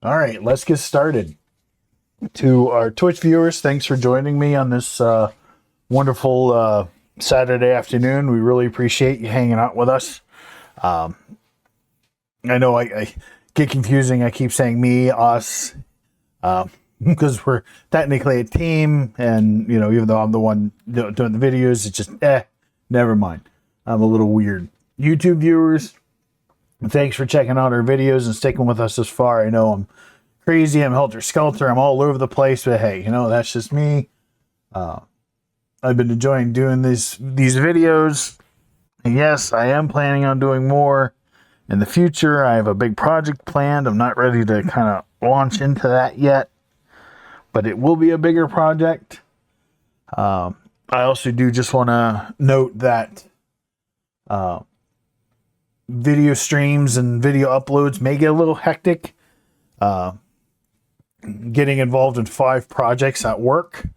All right, let's get started. To our Twitch viewers, thanks for joining me on this wonderful Saturday afternoon. We really appreciate you hanging out with us. I know I get confusing. I keep saying me, us, because we're technically a team, and even though I'm the one doing the videos, it's just never mind. I'm a little weird. YouTube viewers, thanks for checking out our videos and sticking with us this far. I know I'm crazy. I'm helter skelter. I'm all over the place, but hey, that's just me. I've been enjoying doing these videos. And yes, I am planning on doing more in the future. I have a big project planned. I'm not ready to kind of launch into that yet, but it will be a bigger project. I also do just want to note that video streams and video uploads may get a little hectic. Getting involved in 5 projects at work,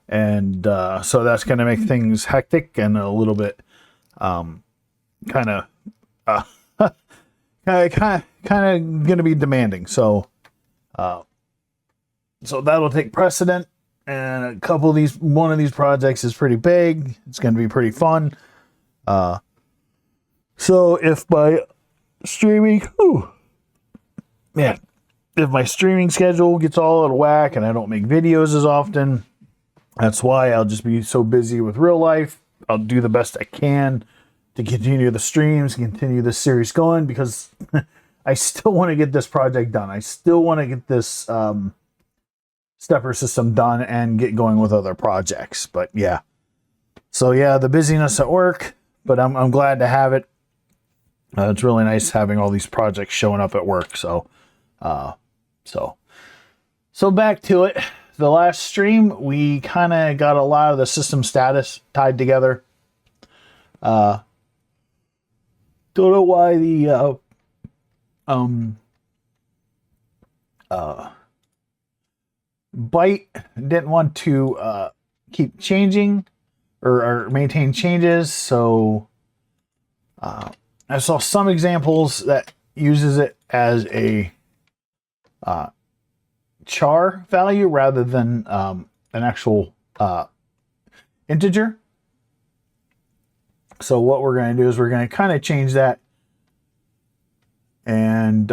and so that's going to make things hectic and a little bit kind of kind of going to be demanding. So that'll take precedent. And one of these projects is pretty big. It's going to be pretty fun. So if by streaming, if my streaming schedule gets all out of whack and I don't make videos as often, that's why. I'll just be so busy with real life. I'll do the best I can to continue the streams, continue this series going, because I still want to get this project done. I still want to get this stepper system done and get going with other projects. But yeah. So yeah, the busyness at work, but I'm glad to have it. It's really nice having all these projects showing up at work. So back to it. The last stream, we kind of got a lot of the system status tied together. Don't know why the byte didn't want to keep changing or maintain changes. So I saw some examples that uses it as a char value rather than an actual integer. So what we're going to do is we're going to kind of change that, and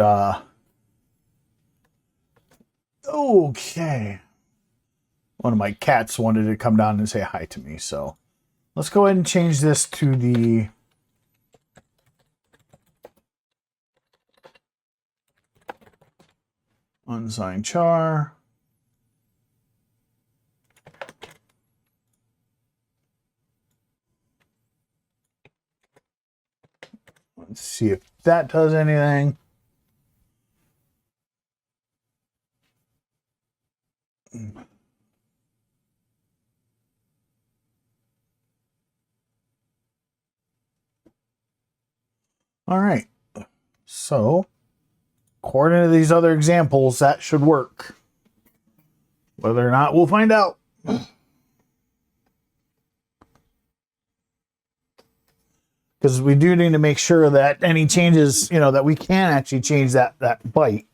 okay, one of my cats wanted to come down and say hi to me, so let's go ahead and change this to the unsigned char. Let's see if that does anything. All right. So, according to these other examples, that should work. Whether or not, we'll find out. Because we do need to make sure that any changes, that we can actually change that byte.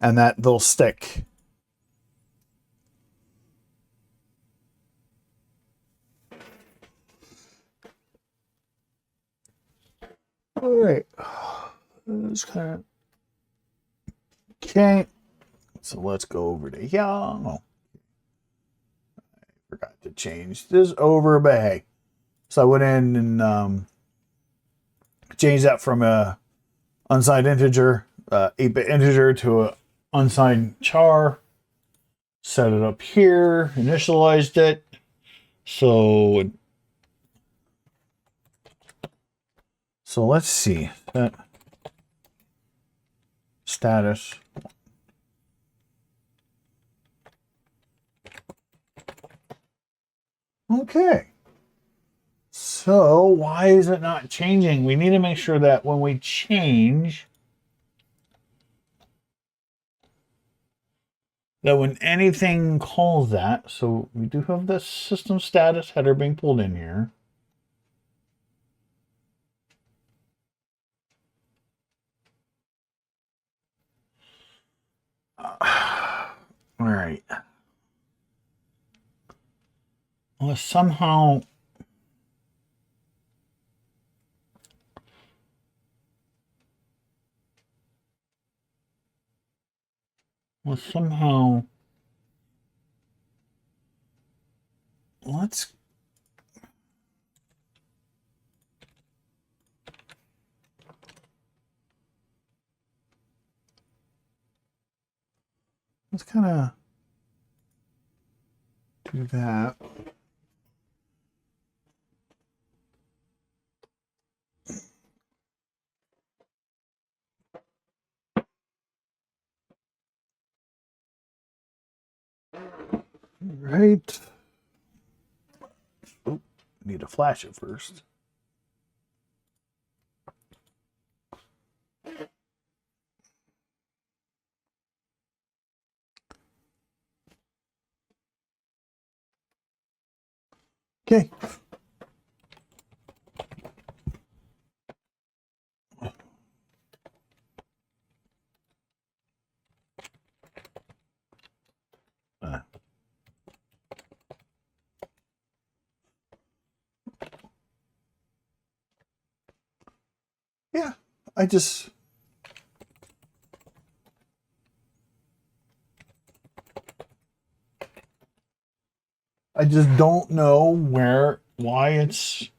And that they'll stick. All right. It's kind of okay. So let's go over to here. Oh, I forgot to change this over, but hey. So I went in and changed that from a unsigned integer, 8-bit integer, to a unsigned char. Set it up here, initialized it. So let's see that status. Okay. So why is it not changing? We need to make sure that when we change, that when anything calls that, so we do have the system status header being pulled in here. All right. Well, somehow. Well, somehow. Let's. Let's kind of do that. Right. Oh, need to flash it first. Okay. Yeah, I just don't know why it's.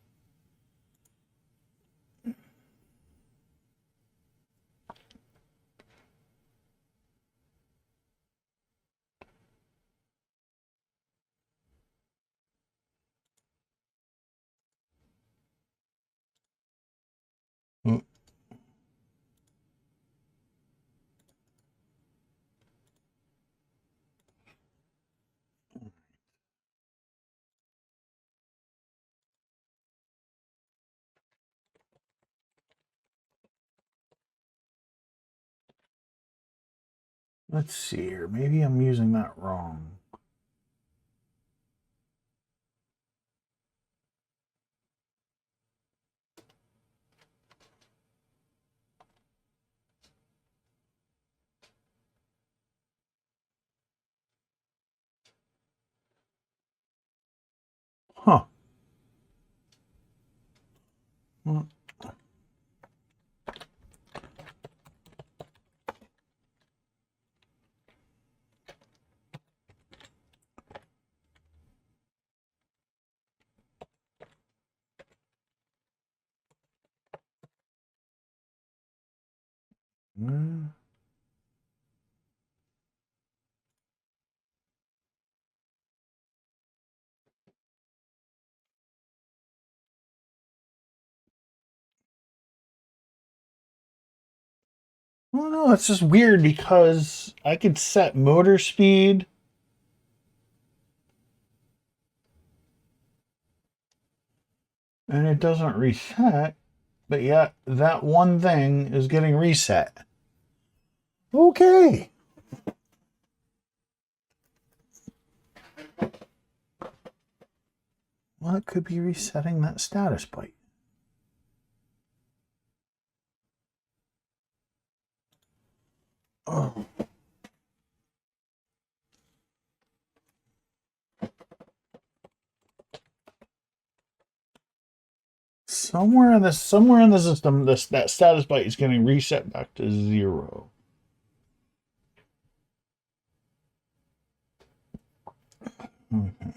Let's see here. Maybe I'm using that wrong. Huh. Well, mm, well, no, it's just weird because I could set motor speed. And it doesn't reset, but yet that one thing is getting reset. Okay. Well, it could be resetting that status byte. Oh. Somewhere in the system, that status byte is getting reset back to 0. Okay.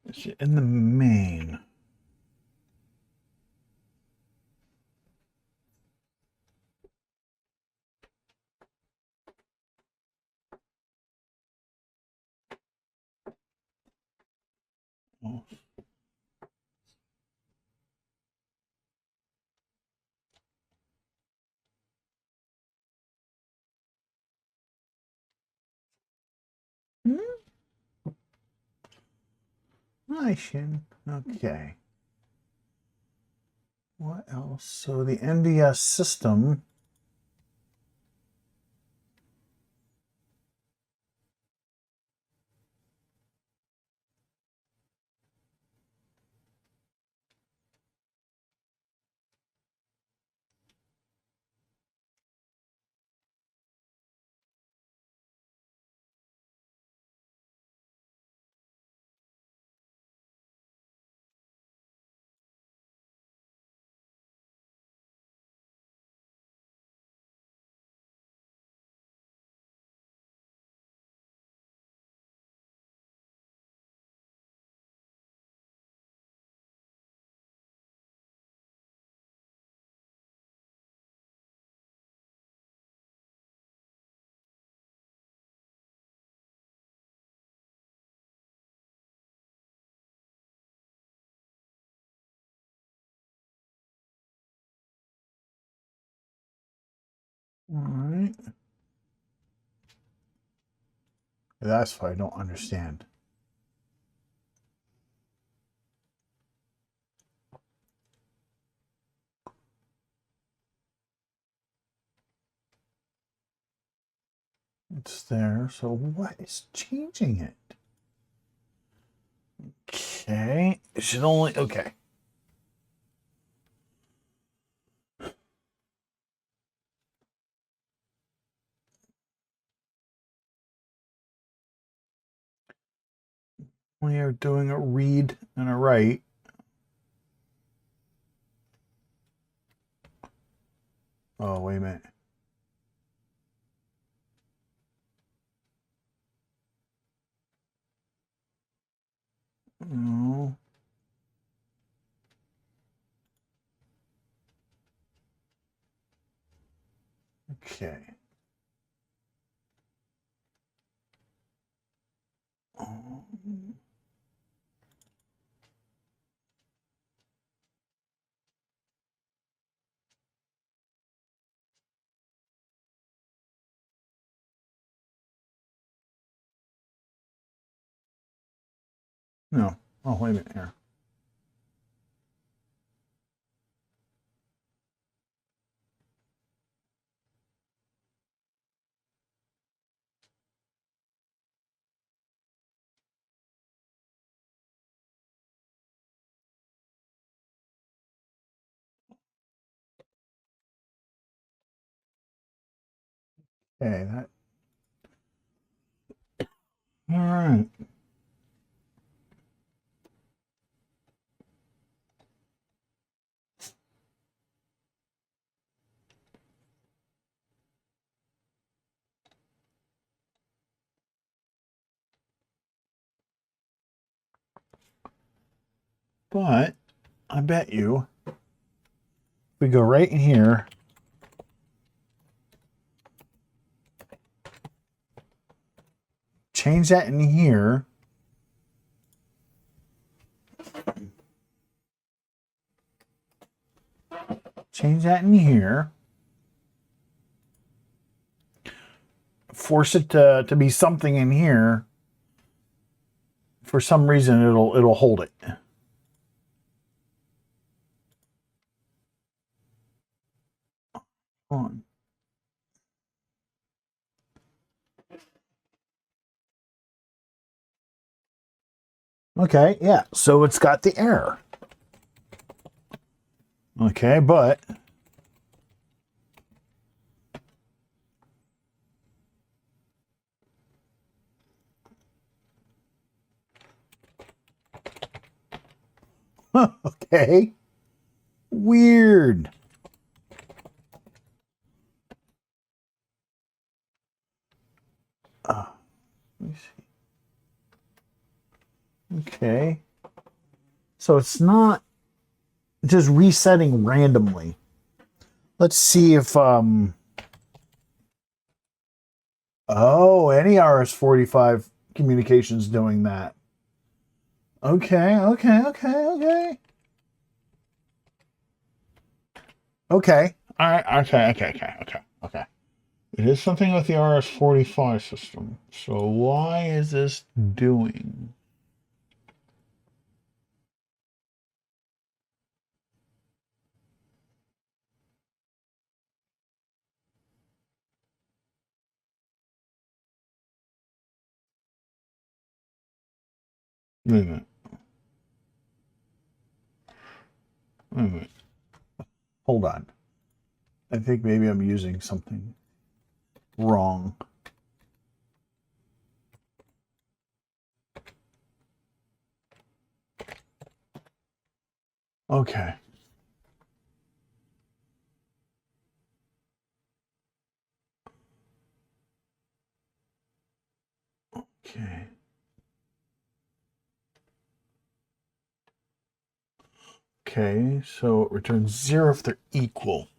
It's in the main. Oh. Nice. Okay. What else? So the NDS system. All right. That's what I don't understand. It's there, so what is changing it? Okay, it should only, okay. We are doing a read and a write. Oh, wait a minute. Oh. Okay. No. Oh, wait a minute here. Okay, that. All right. But I bet you we go right in here. Change that in here. Change that in here. Force it to be something in here. For some reason, it'll hold it. On. Okay, yeah. So it's got the error. Okay, but okay. Weird. Let me see. Okay. So it's not just resetting randomly. Let's see if oh, any RS-45 communications doing that. Okay, okay, okay, okay. Okay. All right, okay. It is something with the RS-45 system. So why is this doing? Wait a minute. Wait a minute. Hold on. I think maybe I'm using something wrong. Okay. Okay. Okay, so it returns 0 if they're equal.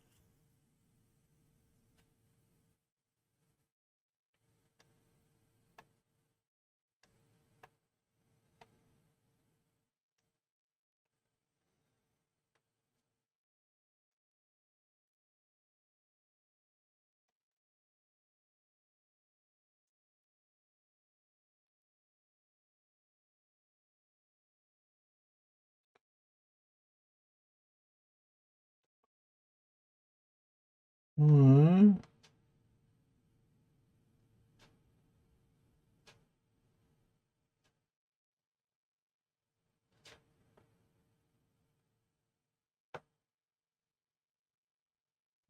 Hmm.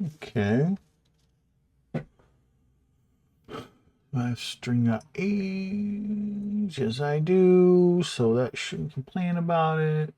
Okay. I have string.age, as I do, so that shouldn't complain about it.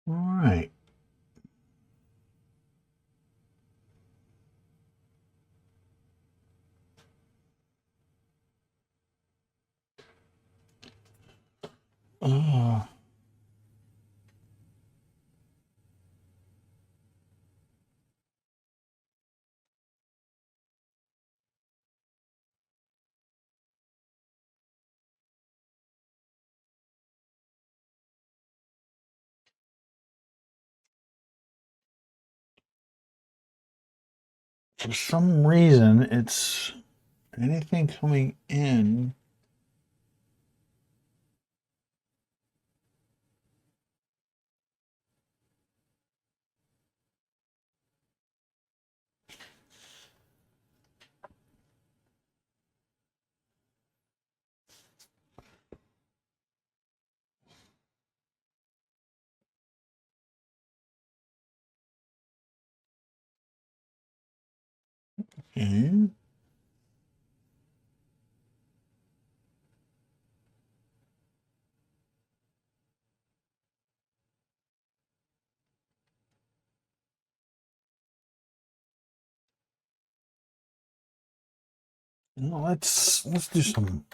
All right. Uh, for some reason, it's anything coming in. Okay. Well, let's do some.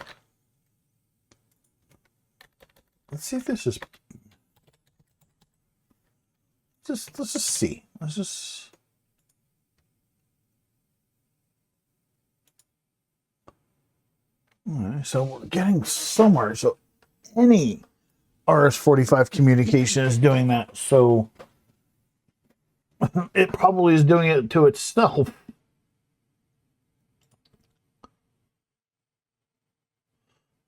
Let's see if this is. Let's just see. Let's just. All right, so we're getting somewhere. So any RS-45 communication is doing that. So it probably is doing it to itself.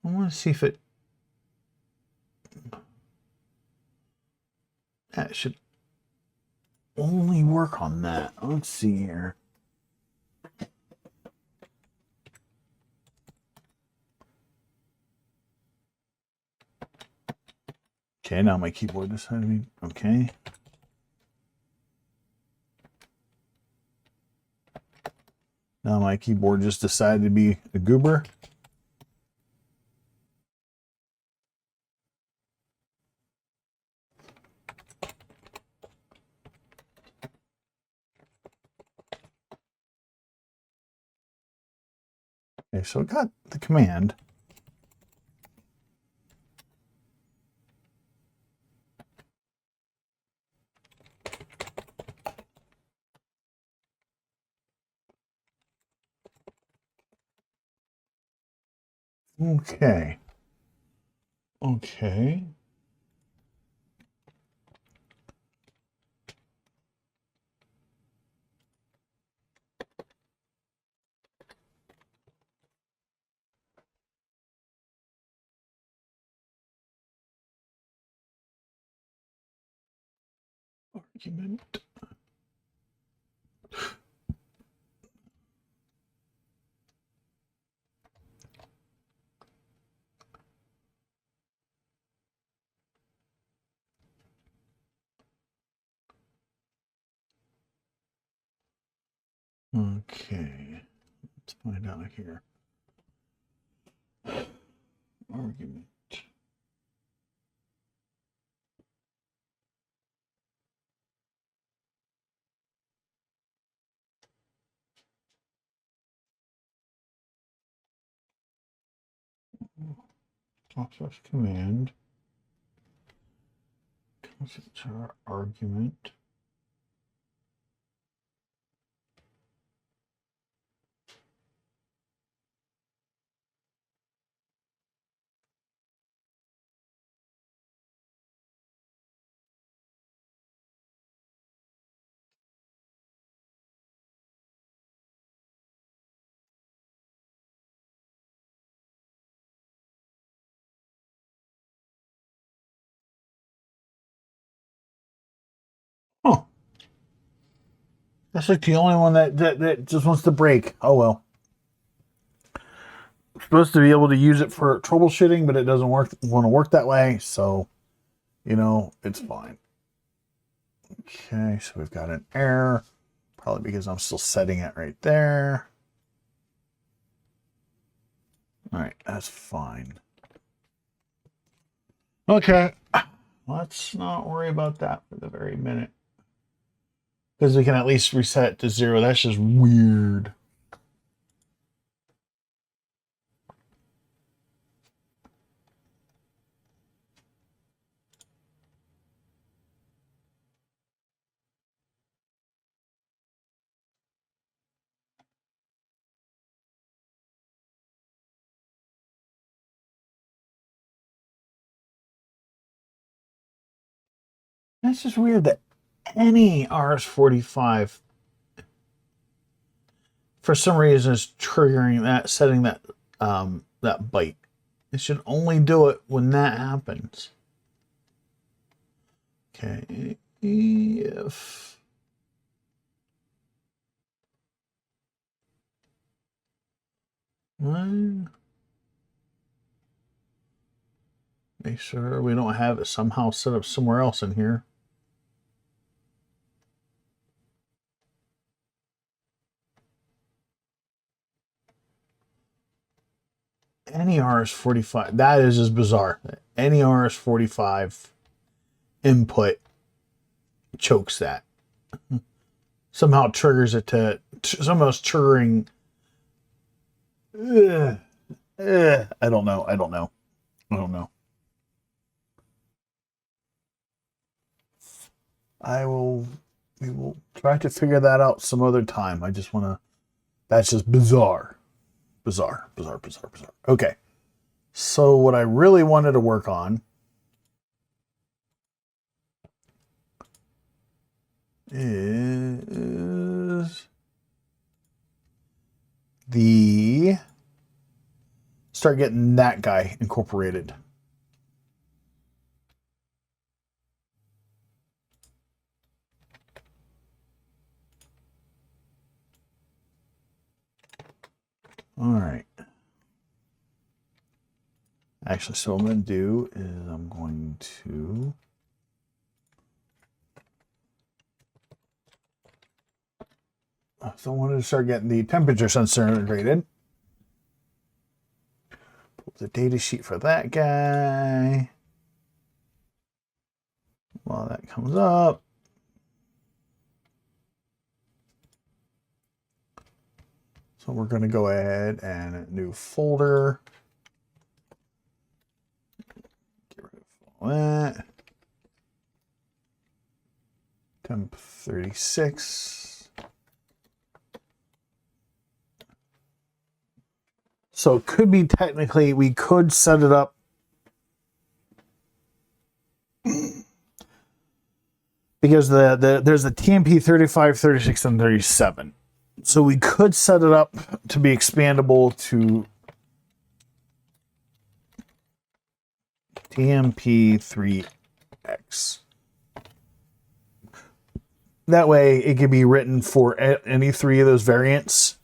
I want to see if it. That should only work on that. Let's see here. Okay, now my keyboard decided to be okay. Now my keyboard just decided to be a goober. Okay, so it got the command. Okay. Okay. Argument. Okay. Let's find out here. Argument. Top command. Our argument. That's like the only one that just wants to break. Oh well. I'm supposed to be able to use it for troubleshooting, but it doesn't want to work that way. So, it's fine. Okay, so we've got an error. Probably because I'm still setting it right there. All right, that's fine. Okay, let's not worry about that for the very minute. Because we can at least reset it to 0. That's just weird. That's just weird that any RS-45 for some reason is triggering that, setting that that byte. It should only do it when that happens. Okay, if make sure we don't have it somehow set up somewhere else in here. Any RS-45, that is just bizarre. Any RS-45 input chokes that. Somehow triggers it to, somehow it's triggering. I don't know. We will try to figure that out some other time. That's just bizarre. Bizarre. Okay. So what I really wanted to work on is start getting that guy incorporated. All right. Actually, so what I'm going to do is I'm going to I wanted to start getting the temperature sensor integrated. Pull the data sheet for that guy. While that comes up. So we're going to go ahead and new folder. Get rid of all that. Temp 36. So it could be technically, we could set it up because there's the TMP 35, 36, and 37. So we could set it up to be expandable to TMP3X. That way it can be written for any three of those variants.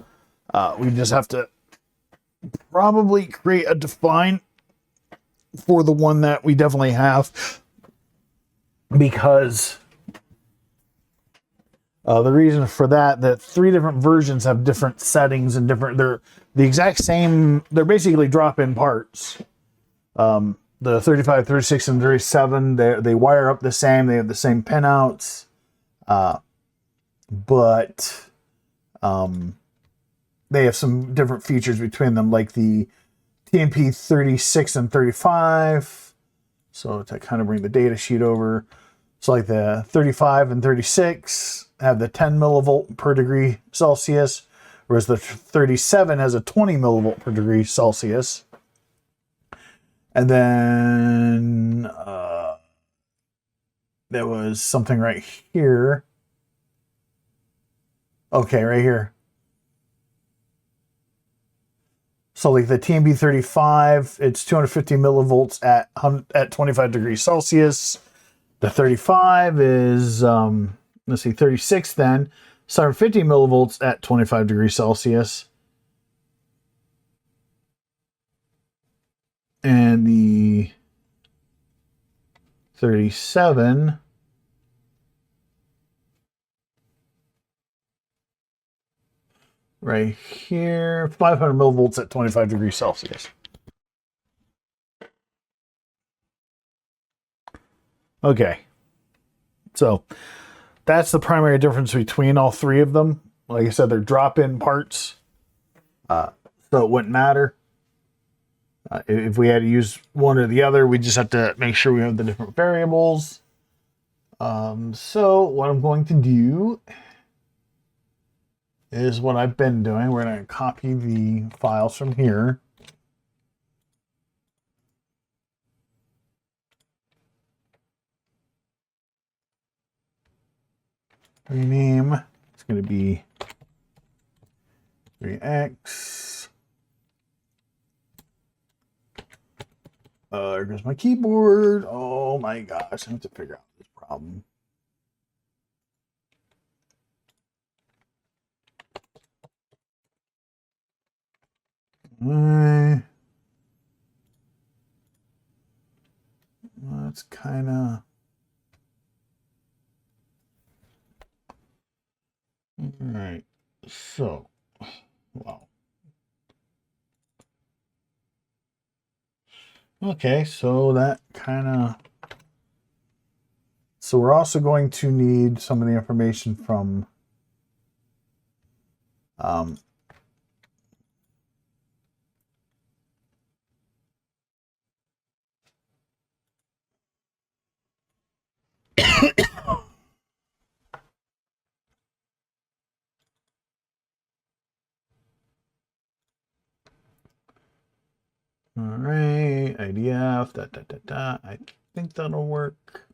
We just have to probably create a define for the one that we definitely have, because the reason for that three different versions have different settings and they're the exact same, they're basically drop-in parts. The 35, 36, and 37, they wire up the same, they have the same pinouts, but they have some different features between them, like the TMP 36 and 35. So to kind of bring the data sheet over, so like the 35 and 36 have the 10 millivolt per degree Celsius, whereas the 37 has a 20 millivolt per degree Celsius. And then there was something right here. Okay, right here. So like the TMP 35, it's 250 millivolts at 25 degrees Celsius. The 35 is, let's see, 36 then. 750 millivolts at 25 degrees Celsius. And the 37 right here, 500 millivolts at 25 degrees Celsius. Okay, so that's the primary difference between all three of them. Like I said, they're drop-in parts, so it wouldn't matter. If we had to use one or the other, we just have to make sure we have the different variables. So what I'm going to do is what I've been doing. We're going to copy the files from here. Rename. It's going to be 3x. There goes my keyboard. Oh my gosh, I have to figure out this problem. That's kind of... All right, so, wow. Okay, so that kind of... So we're also going to need some of the information from all right, IDF, I think that'll work.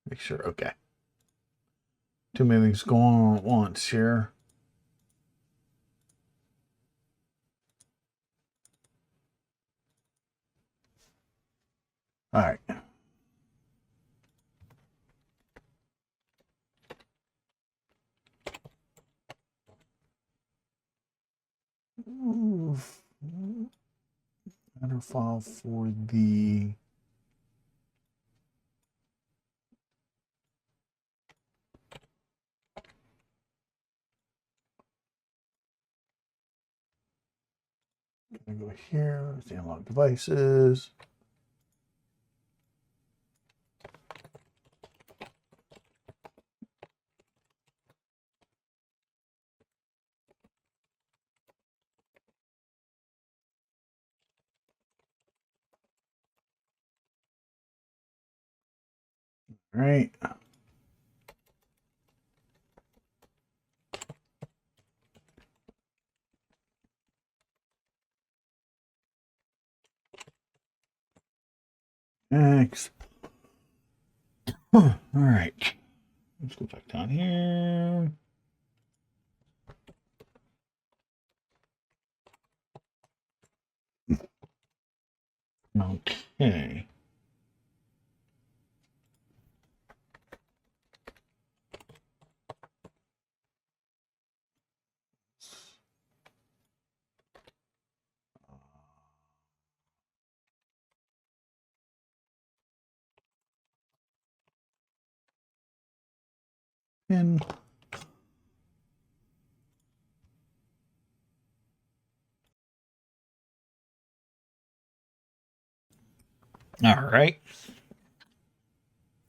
Make sure, okay. Too many things going on at once here. All right. Header file for the gonna go here, the analog devices. All right. Next. All right. Let's go back down here. Okay. And all right.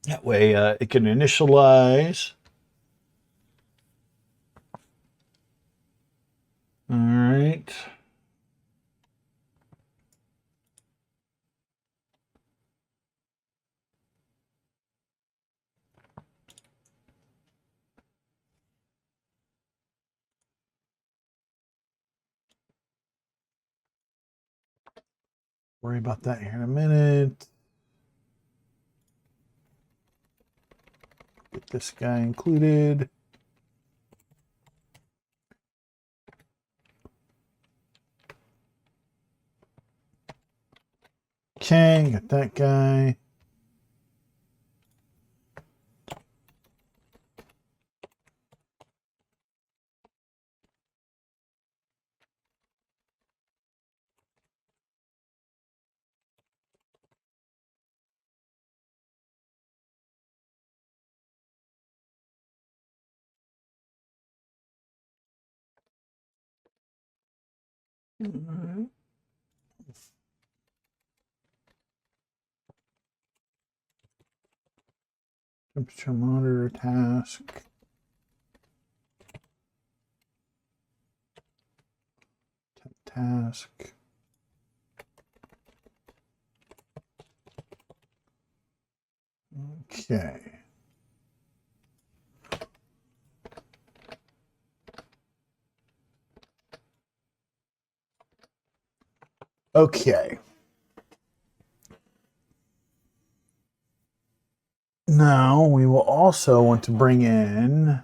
That way it can initialize. All right. Worry about that here in a minute. Get this guy included. Okay, got that guy. Temperature monitor task. Task. Okay. Okay. Now we will also want to bring in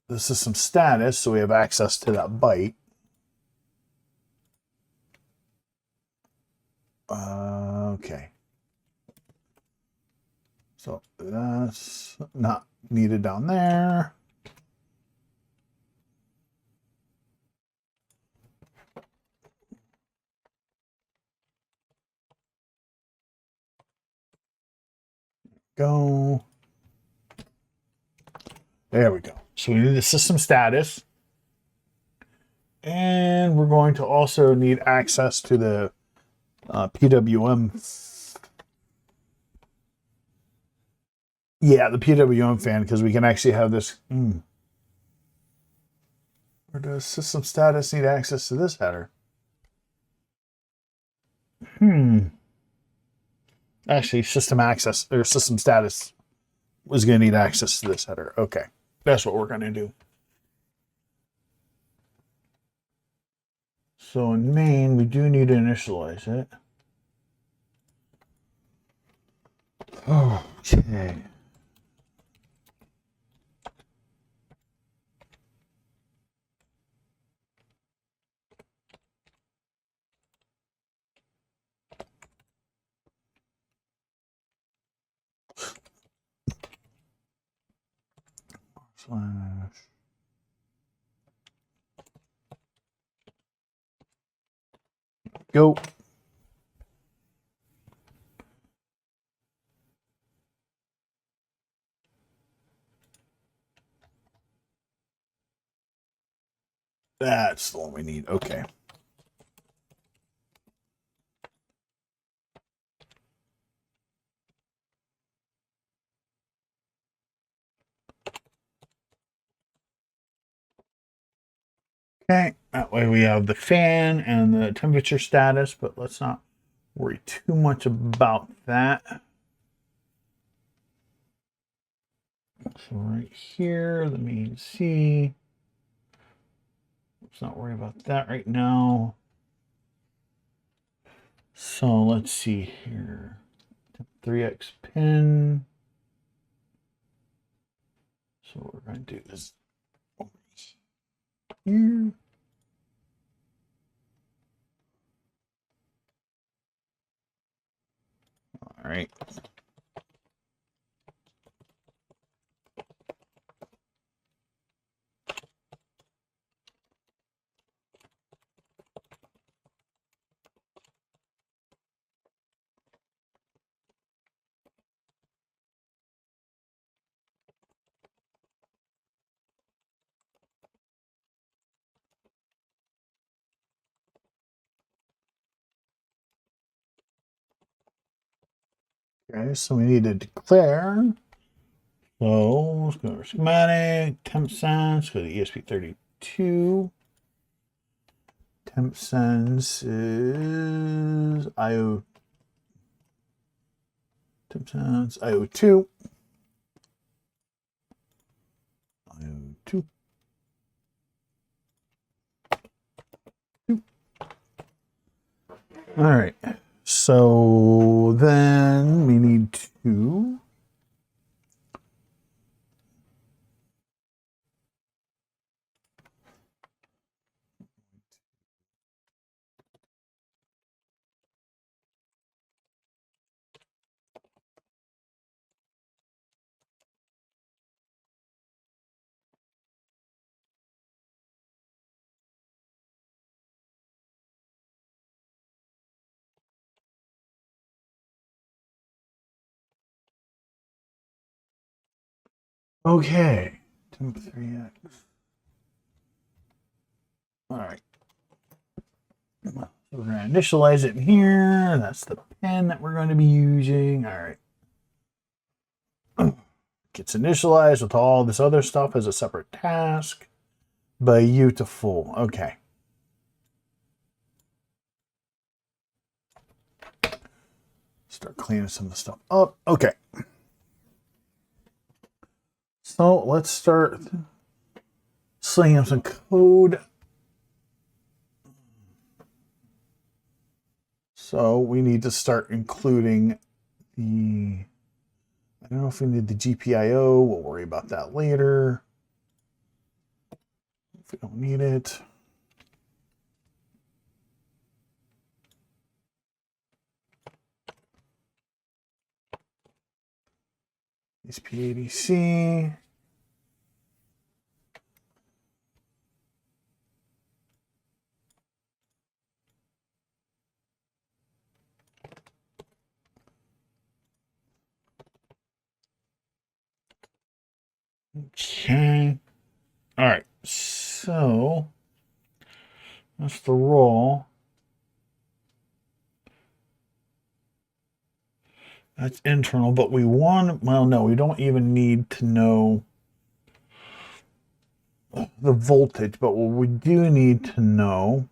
the system status so we have access to that byte. Okay. So that's not needed down there. Go. There we go. So we need the system status. And we're going to also need access to the PWM. Yeah, the PWM fan, because we can actually have this. Or does system status need access to this header? Actually, system access or system status was going to need access to this header. Okay, that's what we're going to do. So in main, we do need to initialize it. Okay. Slash. Go. That's the one we need. Okay. Okay, that way we have the fan and the temperature status, but let's not worry too much about that. So right here, the main C. Let's not worry about that right now. So let's see here. 3x pin. So what we're going to do is over here. All right. Okay, so we need to declare. So let's go to schematic, temp sense, go to ESP32. Temp sense is IO. Temp sense IO2. IO2. All right. So then we need to okay. Temp 3x. All right. So we're going to initialize it in here. That's the pen that we're going to be using. All right. Gets initialized with all this other stuff as a separate task. Beautiful. Okay. Start cleaning some of the stuff up. Okay. So let's start slinging up some code. So we need to start including the, I don't know if we need the GPIO. We'll worry about that later. If we don't need it. It's PADC. Okay. All right. So that's the roll. That's internal, but we want, well, no, we don't even need to know the voltage, but what we do need to know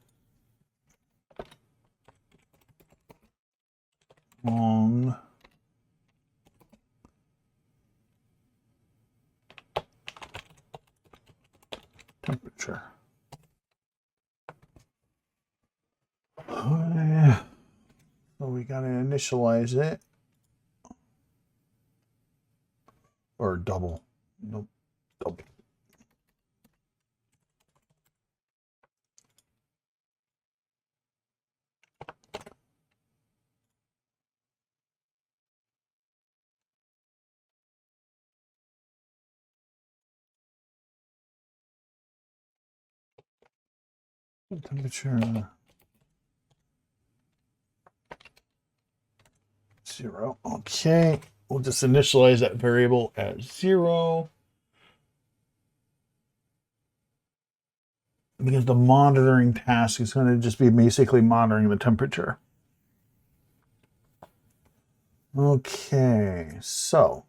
on temperature. So we got to initialize it. Or double. Nope. Double. Temperature 0. Okay. We'll just initialize that variable as 0. Because the monitoring task is going to just be basically monitoring the temperature. Okay, so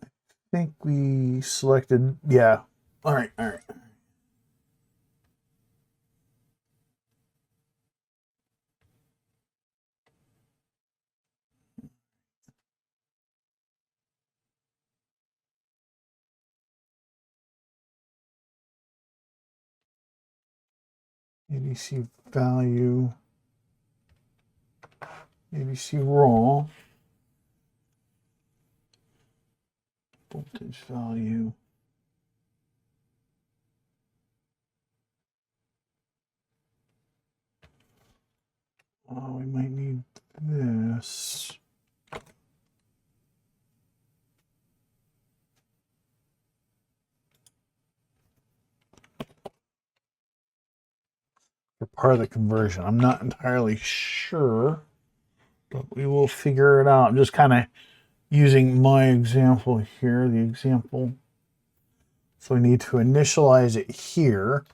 I think we selected, yeah. All right. ADC value, ADC raw, voltage value. We might need this. For part of the conversion. I'm not entirely sure, but we will figure it out. I'm just kind of using my example here, the example. So we need to initialize it here.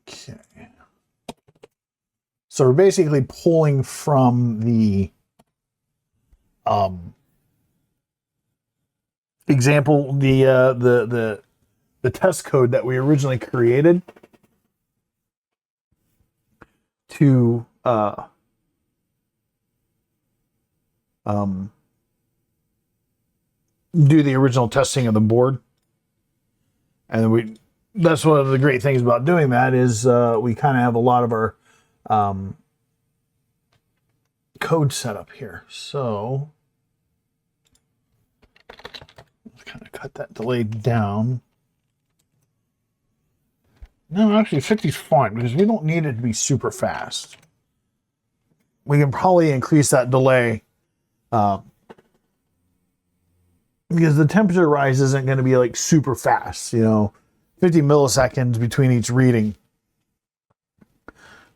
Okay. So we're basically pulling from the example, the test code that we originally created to do the original testing of the board. And that's one of the great things about doing that is we kind of have a lot of our code set up here. So let's kind of cut that delay down. No, actually 50 is fine because we don't need it to be super fast. We can probably increase that delay because the temperature rise isn't going to be like super fast, 50 milliseconds between each reading.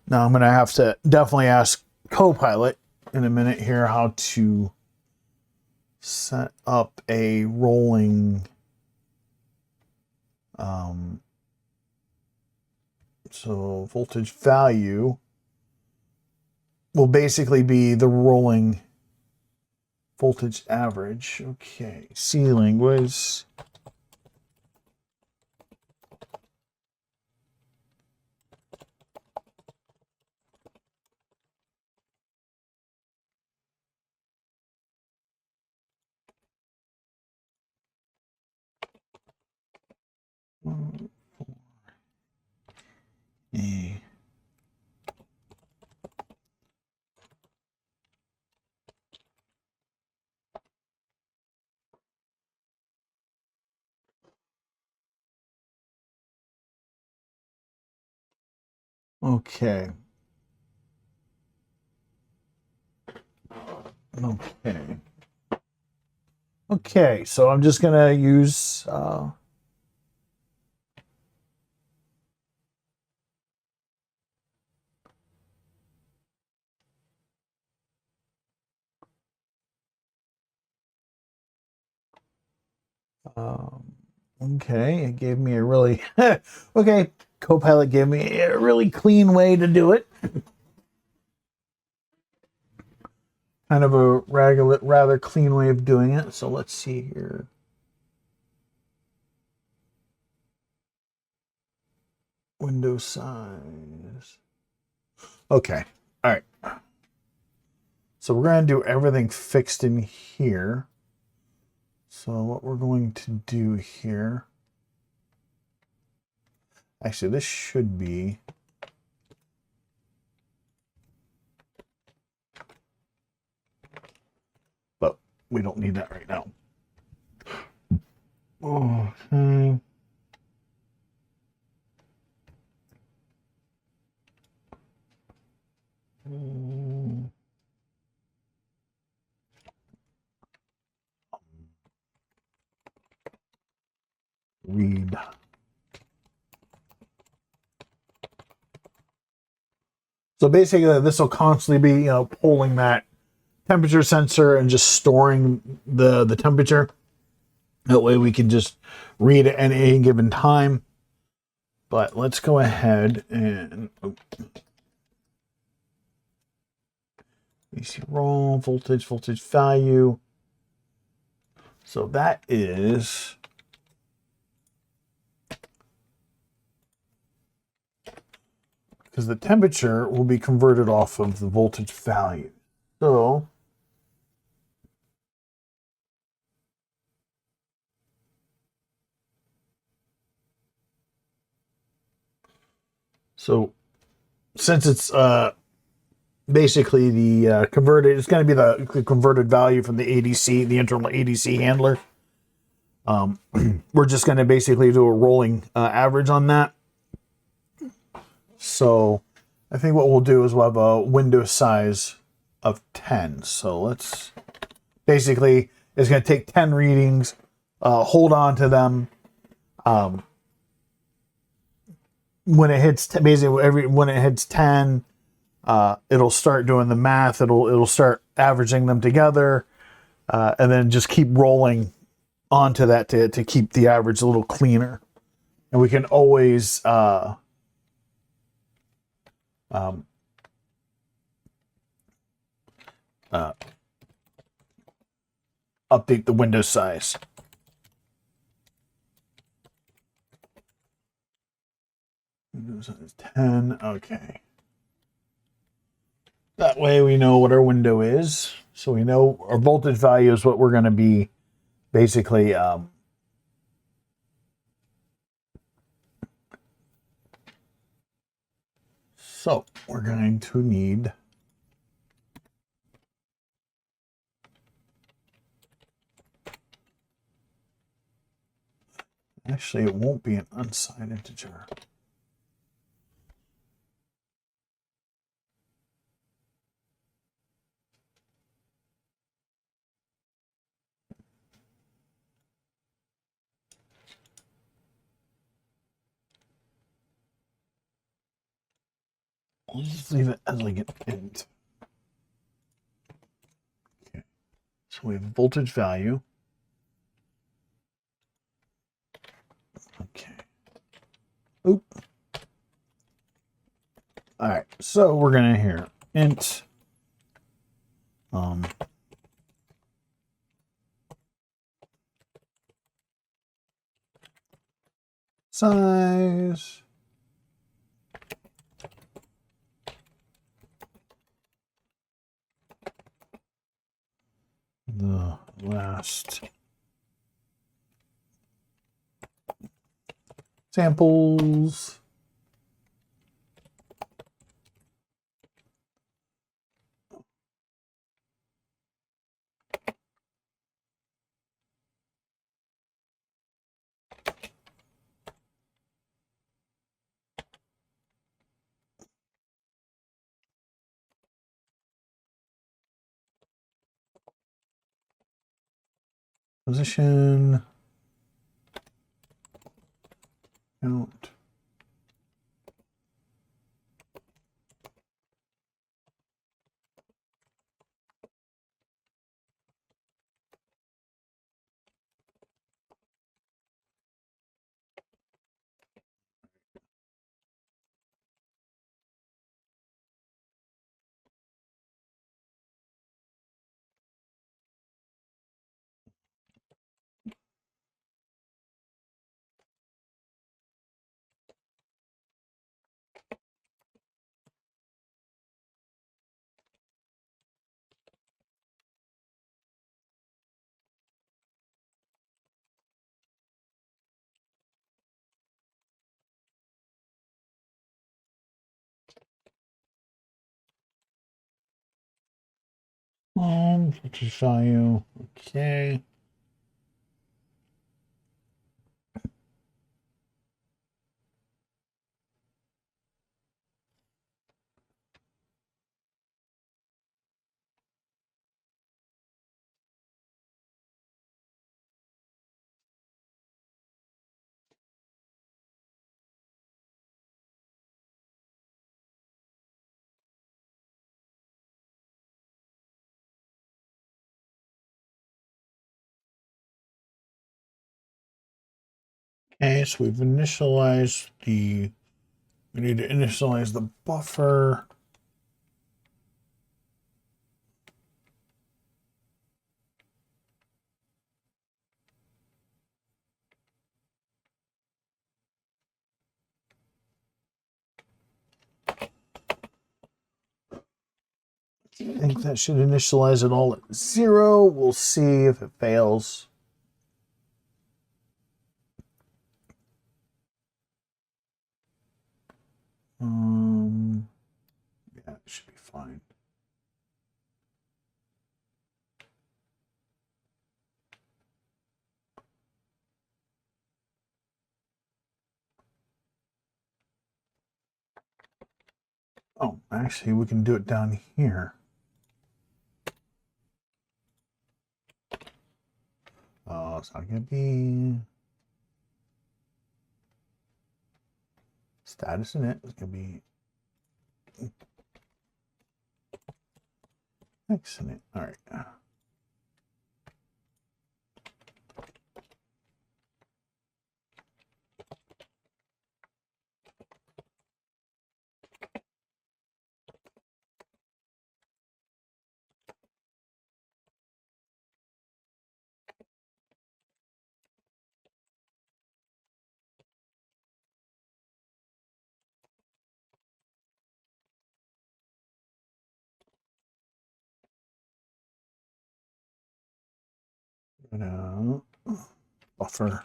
Now I'm going to have to definitely ask Copilot in a minute here how to set up a rolling so voltage value will basically be the rolling voltage average. Okay, C language. A. Okay. Okay. Okay, so I'm just gonna use okay, it gave me a really okay. Copilot gave me a really clean way to do it. Kind of a rather clean way of doing it. So let's see here. Window size. Okay. All right. So we're going to do everything fixed in here. So what we're going to do here. Actually, this should be. But we don't need that right now. Okay. Read. So basically, this will constantly be, pulling that temperature sensor and just storing the temperature. That way we can just read at any given time. But let's go ahead and AC roll, voltage value. So that is because the temperature will be converted off of the voltage value. So since it's basically the converted, it's going to be the converted value from the ADC, the internal ADC handler. We're just going to basically do a rolling average on that. So I think what we'll do is we'll have a window size of 10. So let's basically, it's going to take 10 readings, hold on to them. When it hits basically when it hits 10, it'll start doing the math. It'll start averaging them together, and then just keep rolling onto that to keep the average a little cleaner. And we can always update the window size. Window size 10. Okay. That way we know what our window is. So we know our voltage value is what we're going to be basically so we're going to need actually it won't be an unsigned integer. We'll just leave it as like an int. Okay. So we have voltage value. Okay. Oop. All right. So we're gonna here int size. The last samples. Position. Count. Voltage value. Okay. Okay, so we've initialized the, we need to initialize the buffer. I think that should initialize it all at 0. We'll see if it fails. Yeah, it should be fine. Oh, actually, we can do it down here. Oh, it's not going to be status in it. It's going to be X in it. All right. Buffer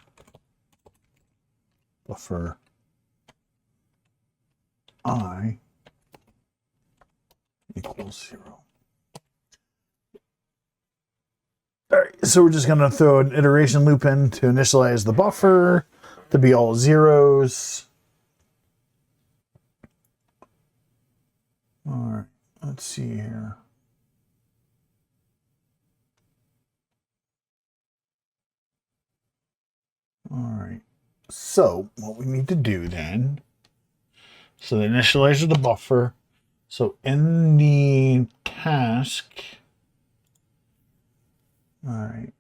I equals 0. All right, so we're just going to throw an iteration loop in to initialize the buffer to be all zeros. All right, let's see here. All right, so what we need to do then, so the initializer of the buffer, So in the task, all right.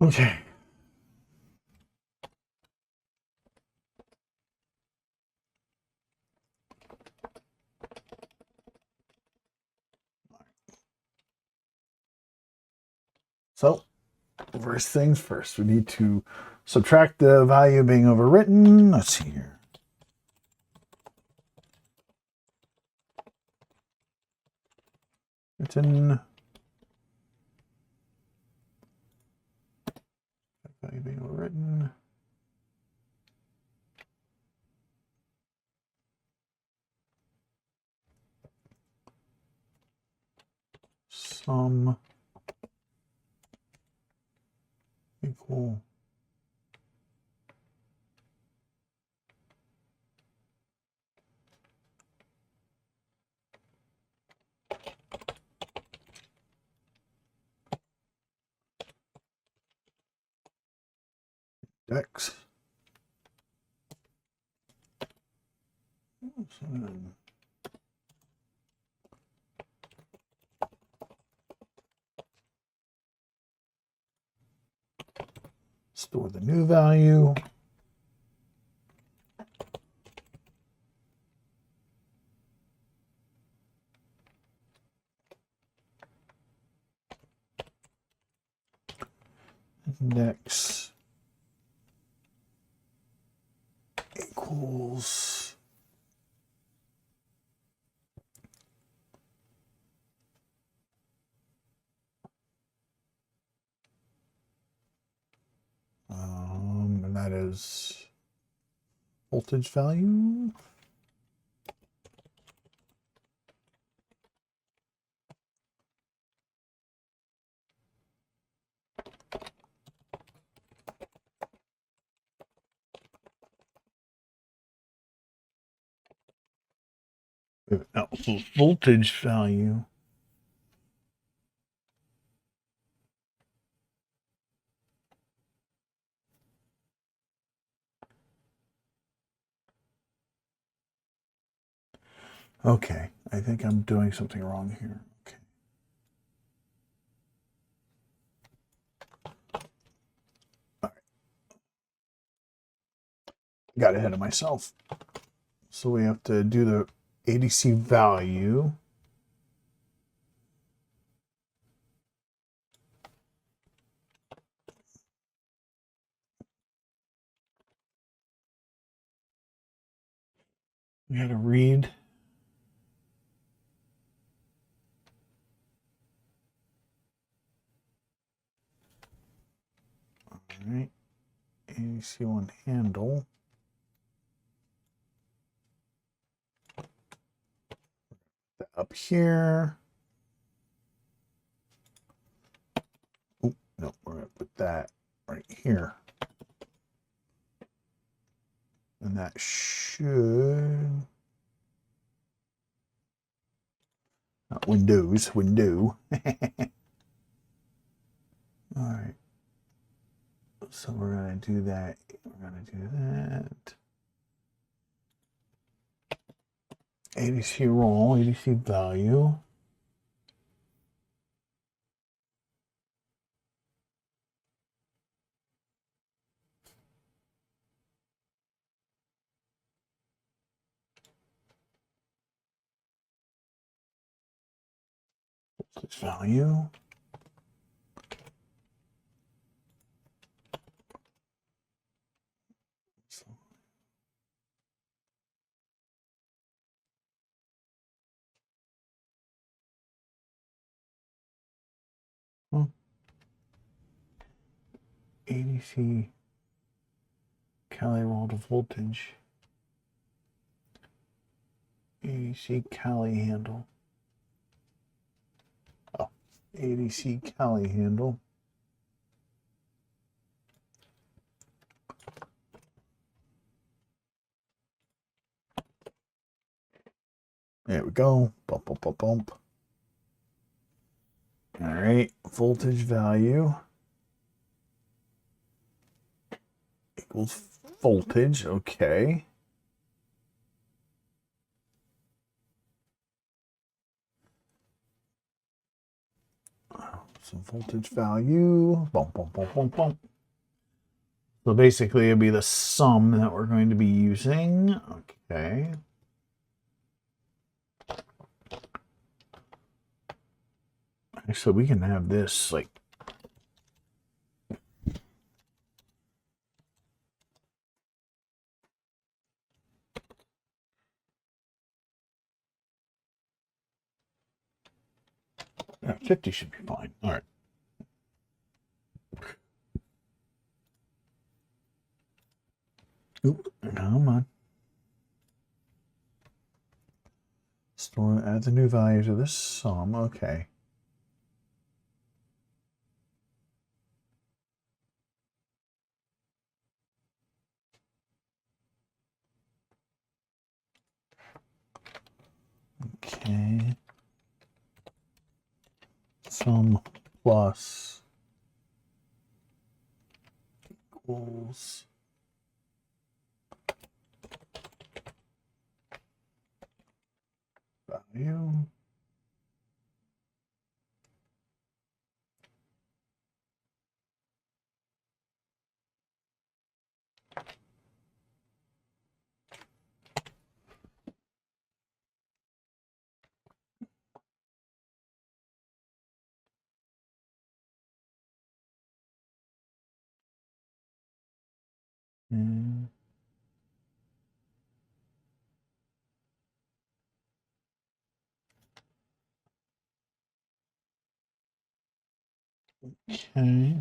Okay. So, first things first, we need to subtract the value being overwritten. Let's see here. Written. Value being overwritten. Sum equal X. Store the new value. Index equals and that is voltage value. No, voltage value. Okay, I think I'm doing something wrong here. Okay. All right. Got ahead of myself. So we have to do the ADC value. We had to read. All right. ADC1 handle. Up here. Oh, no, we're going to put that right here. And that should... Not Windows, window. All right. So we're going to do that. We're going to do that. ADC roll, ADC value. Voltage value. ADC Cali roll to voltage. ADC Cali handle. Oh, ADC Cali handle. There we go. Bump, bump, bump, bump. All right, voltage value equals voltage. Okay. So voltage value. Bump, bump, bump, bump, bump. So basically, it'll be the sum that we're going to be using. Okay. So we can have this like. Yeah, 50 should be fine. All right. Oop, come on. Store, add the new value to this sum. Okay. Okay. Sum plus equals value. Mm. Okay.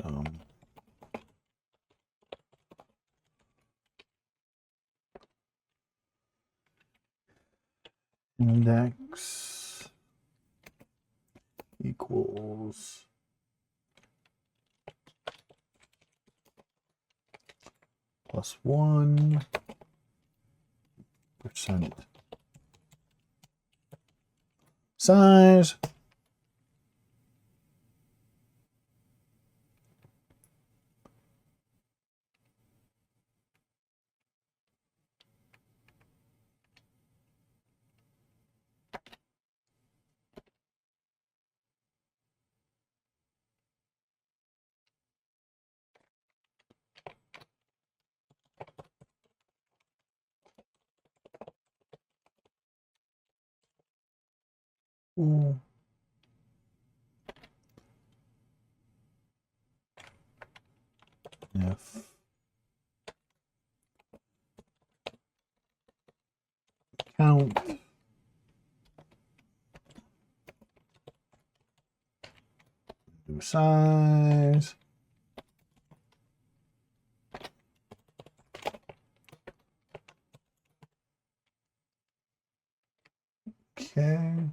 Um, Index equals +1% size. Ooh. If count do size. Okay.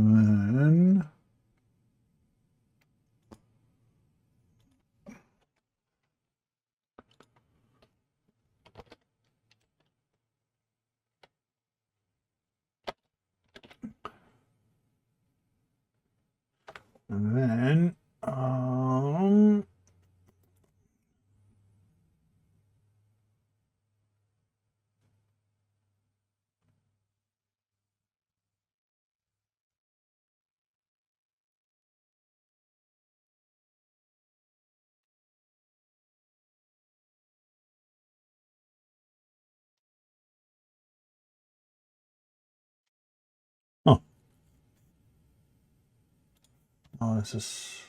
And then oh, oh, this is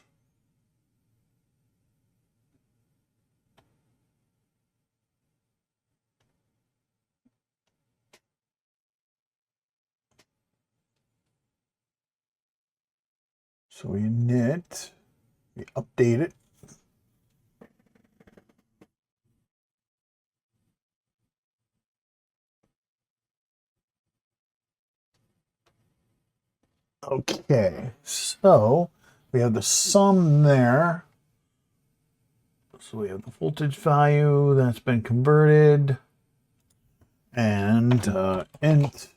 So we knit, we update it. Okay, so we have the sum there. So we have the voltage value that's been converted, and int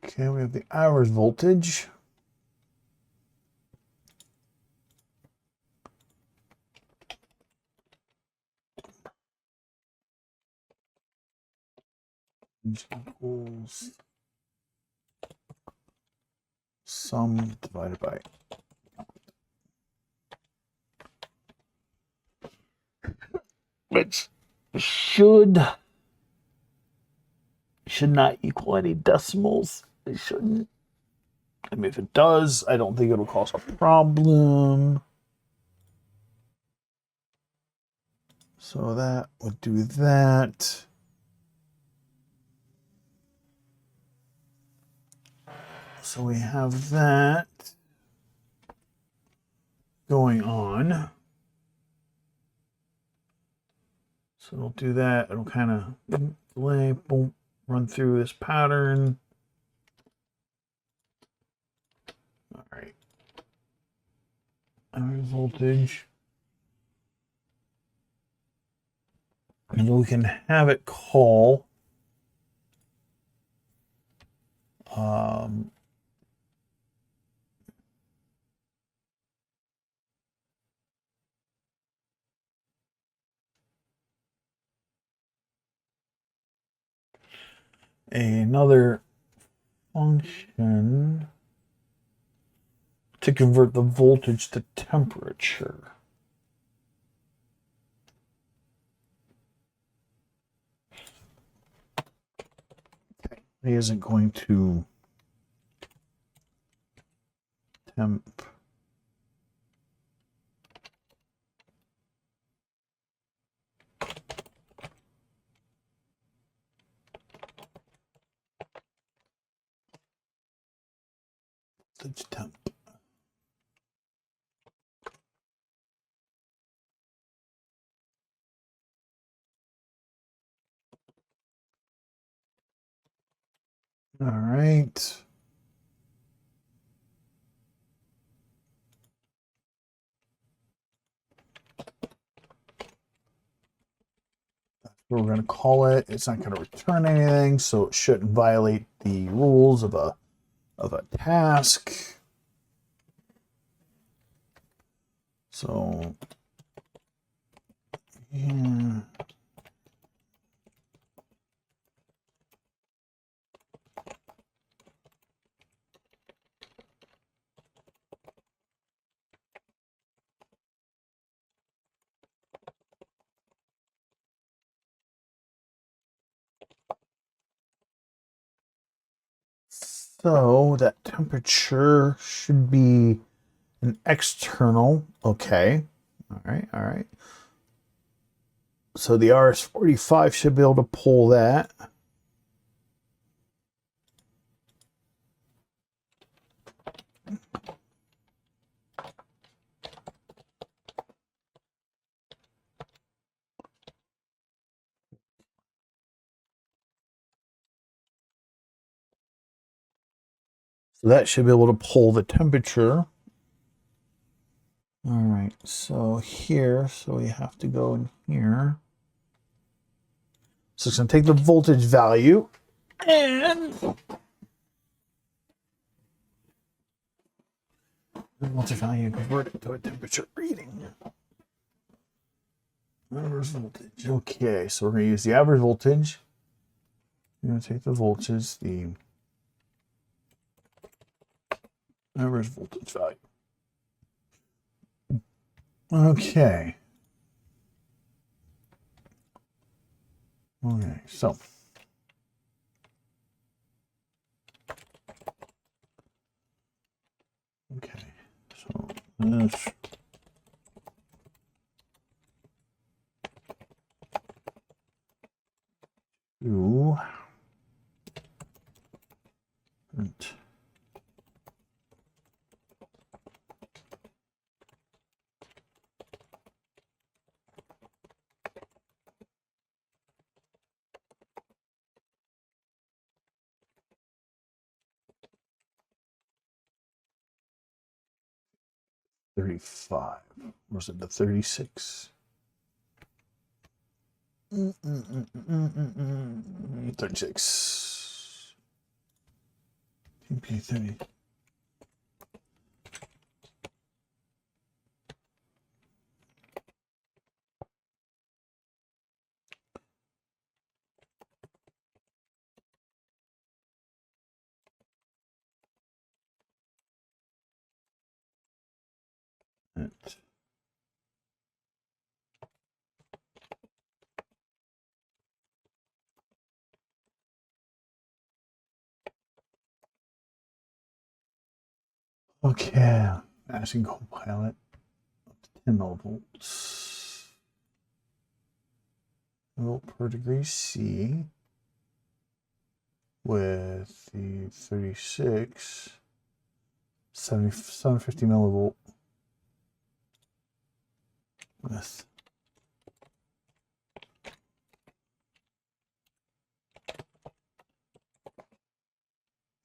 okay, we have the hours voltage. Equals sum divided by which should not equal any decimals. It shouldn't. I mean, if it does, I don't think it'll cause a problem. So that would do that. So we have that going on. So it'll do that. It'll kind of delay, boom, run through this pattern. All right. Our voltage. And we can have it call another function to convert the voltage to temperature. Okay, he isn't going to temp. Voltage temp. All right. That's what we're going to call it. It's not going to return anything, so it shouldn't violate the rules of a task. So yeah. So that temperature should be an external. Okay. All right. All right. So the RS-45 should be able to pull that. So that should be able to pull the temperature. All right, so here, so we have to go in here. So it's going to take the voltage value and the voltage value convert it to a temperature reading. Average voltage. Okay, so we're going to use the average voltage. We're going to take the voltage, the average voltage value. Okay. Okay, so okay, so this And 35. Was it the 36? 36. TP 30. Okay, asking Copilot up to 10 millivolts. Volt per degree C with the 36, 750 millivolt with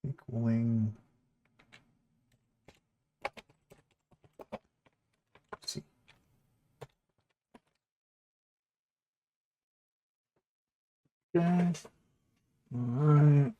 equaling. Let's see. Okay. All right.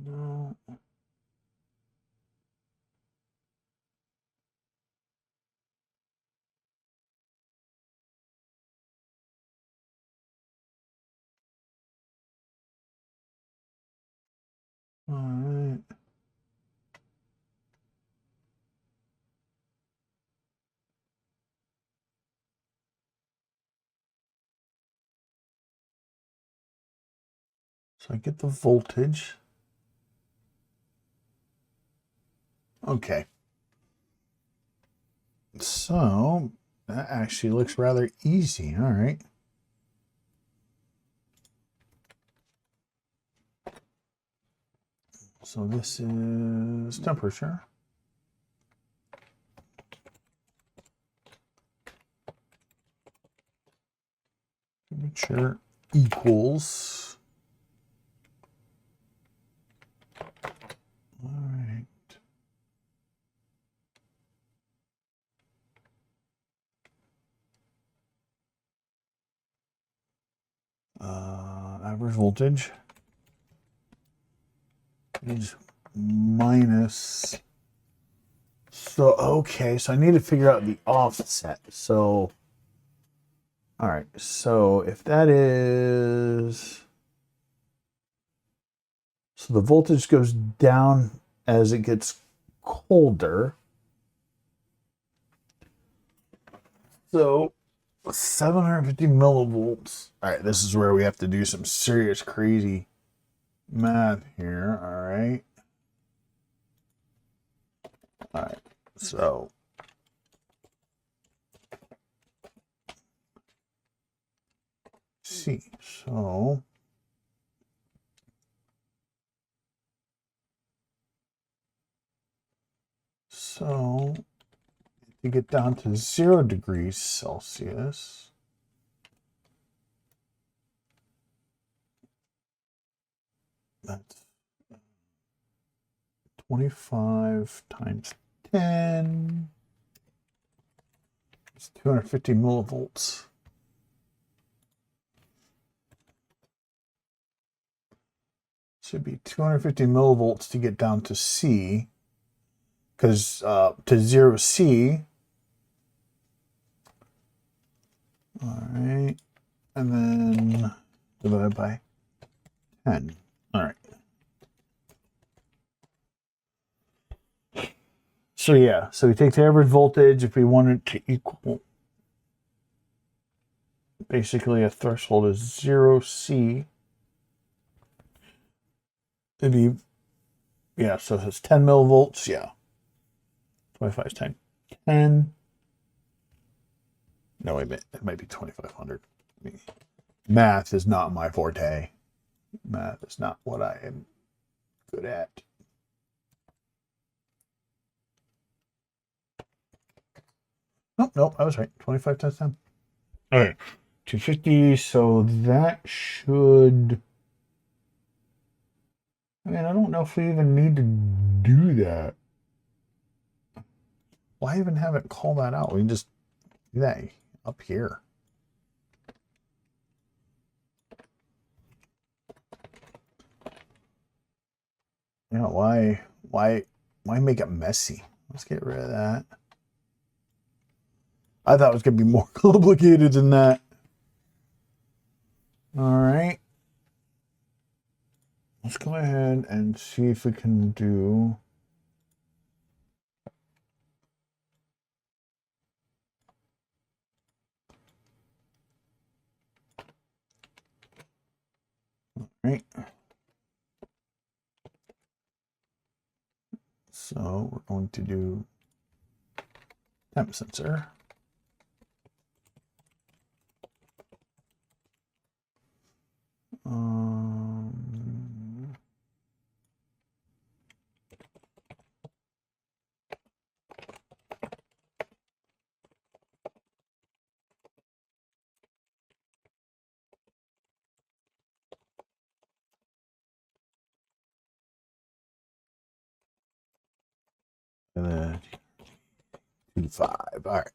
No. All right. So I get the voltage. Okay. So that actually looks rather easy. All right. So this is temperature. Temperature equals. All right. Average voltage is minus. So, okay, so I need to figure out the offset. So, all right, so if that is. So the voltage goes down as it gets colder. So 750 millivolts. All right, this is where we have to do some serious crazy math here. All right. All right, so see, so to get down to 0 degrees Celsius, that's 25 times 10. It's 250 millivolts. Should be 250 millivolts to get down to C, because to 0 C. All right, and then divided by 10. All right. So yeah, so we take the average voltage if we want it to equal basically a threshold is 0C. It'd be, yeah, so if it's 10 millivolts, yeah. 25 is 10. 10. No, wait a minute. It might be 2500. Math is not my forte. Math is not what I am good at. Oh, no, I was right. 25 times 10. Okay. 250, so that should... I mean, I don't know if we even need to do that. Why even have it call that out? We can just do that up here. Yeah, why make it messy? Let's get rid of that. I thought it was going to be more complicated than that. All right. Let's go ahead and see if we can do... All right. So we're going to do temp sensor. And then 2.5. All right.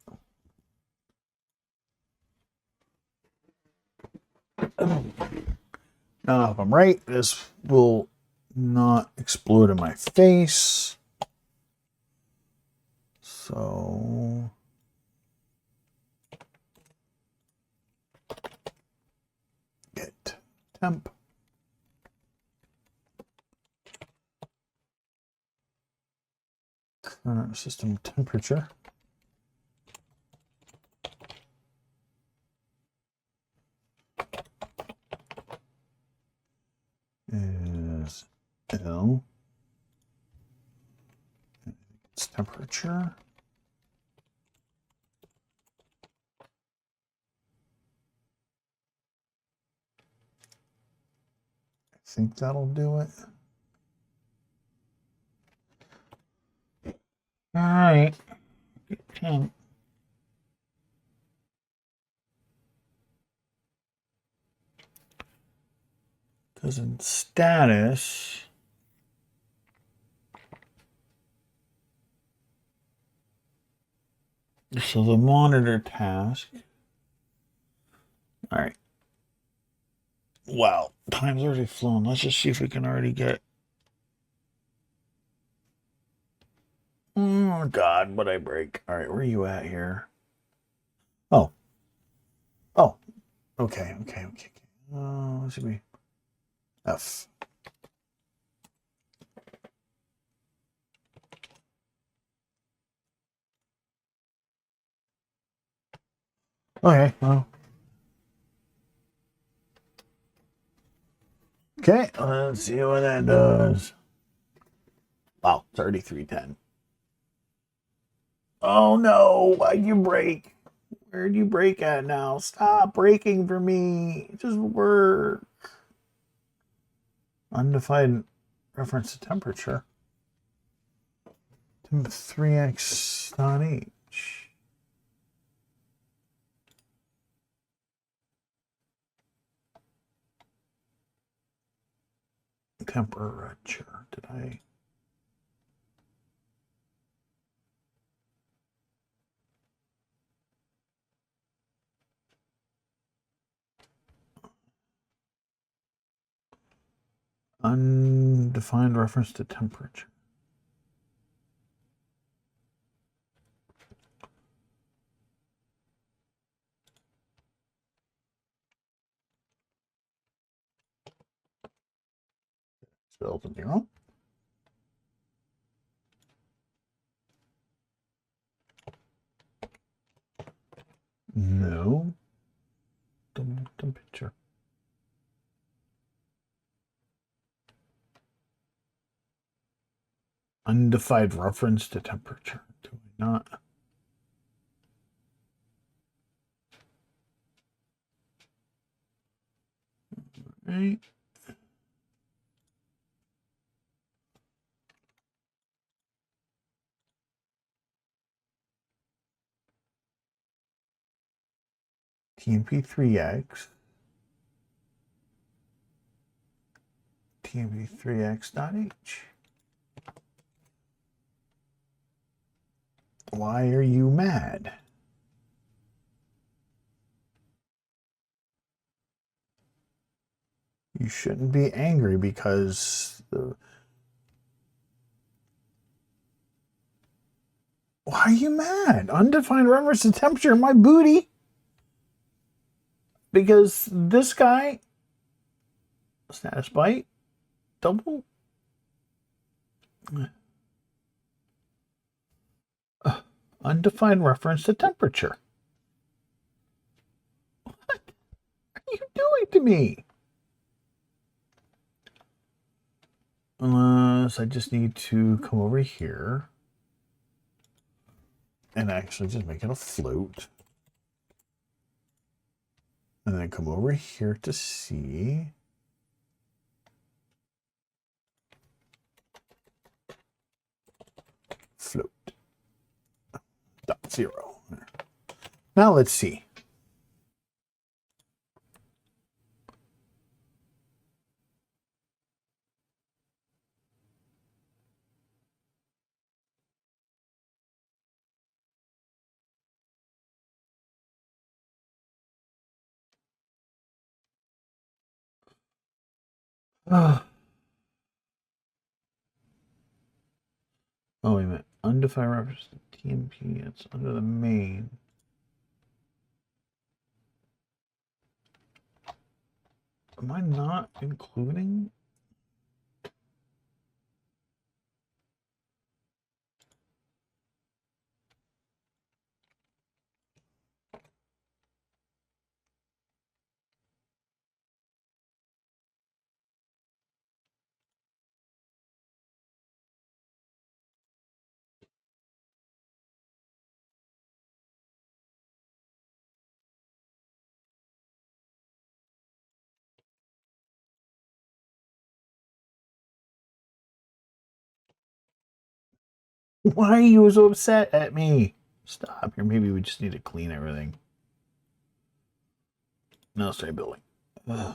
Now, if I'm right, this will not explode in my face. So get temp. Current system temperature is L. It's temperature. I think that'll do it. All right. Get temp. Because in status, so the monitor task. All right. Wow, time's already flown. Let's just see if we can already get. Oh God, what I break? All right, where are you at here? Oh, oh, okay. What should we? F. Okay, well. Okay, let's see what that does. Wow, 3310. Oh no, why'd you break? Where'd you break at now? Stop breaking for me. Just work. Undefined reference to temperature. Temp 3x dot h. Temperature. Did I? Undefined reference to temperature. Spelled a 0. No. temperature. Undefined reference to temperature. Do we not? Right. TMP3X. TMP3X.H. Why are you mad? You shouldn't be angry because why are you mad? Undefined reference to temperature in my booty? Because this guy, status byte, double. Undefined reference to temperature. What are you doing to me? Unless I just need to come over here and actually just make it a float. And then come over here to see. Float. .0. Now let's see. Oh, wait a minute. Undefined reference to TMP. It's under the main. Am I not including? Why are you so upset at me? Stop here. Maybe we just need to clean everything. No, stay building. Ugh.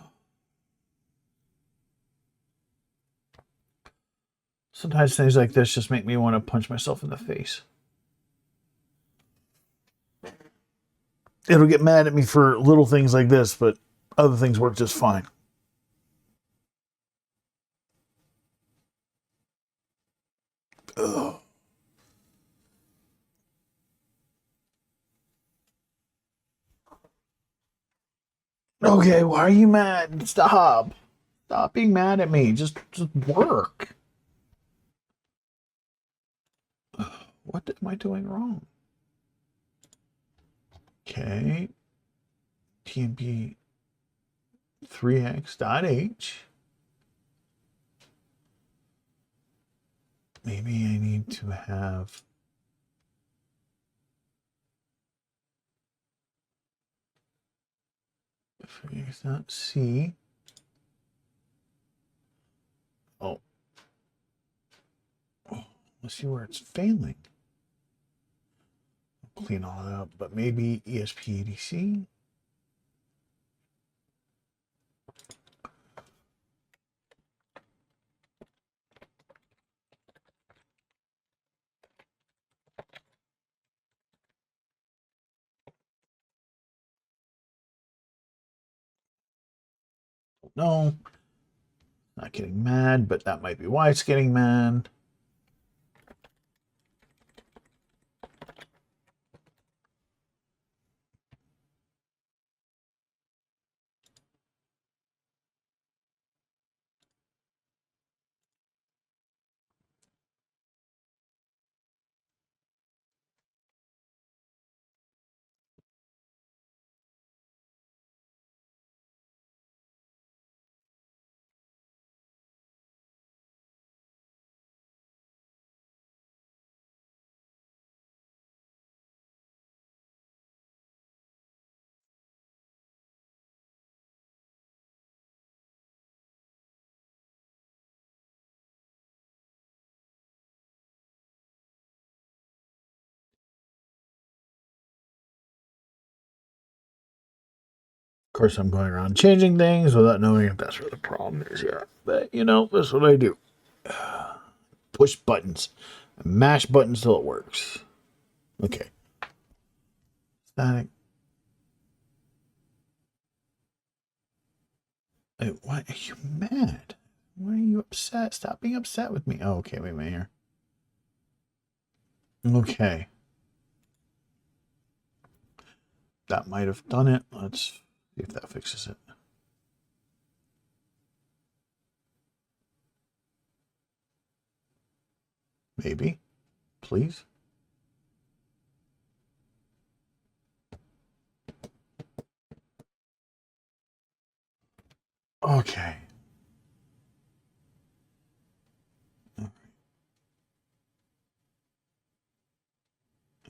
Sometimes things like this just make me want to punch myself in the face. It'll get mad at me for little things like this, but other things work just fine. Ugh. Okay, why are you mad? Stop. Stop being mad at me. Just work. What am I doing wrong? Okay. TMP 3x.h. Maybe I need to have .c. Oh. Let's see where it's failing. I'll clean all that up, but maybe ESP80C. No, not getting mad, but that might be why it's getting mad. Of course, I'm going around changing things without knowing if that's where the problem is yet. But, you know, that's what I do. Push buttons. Mash buttons till it works. Okay. Static. Why are you mad? Why are you upset? Stop being upset with me. Oh, okay. Wait a minute here. Okay. That might have done it. Let's see if that fixes it. Maybe. Please. Okay. All right.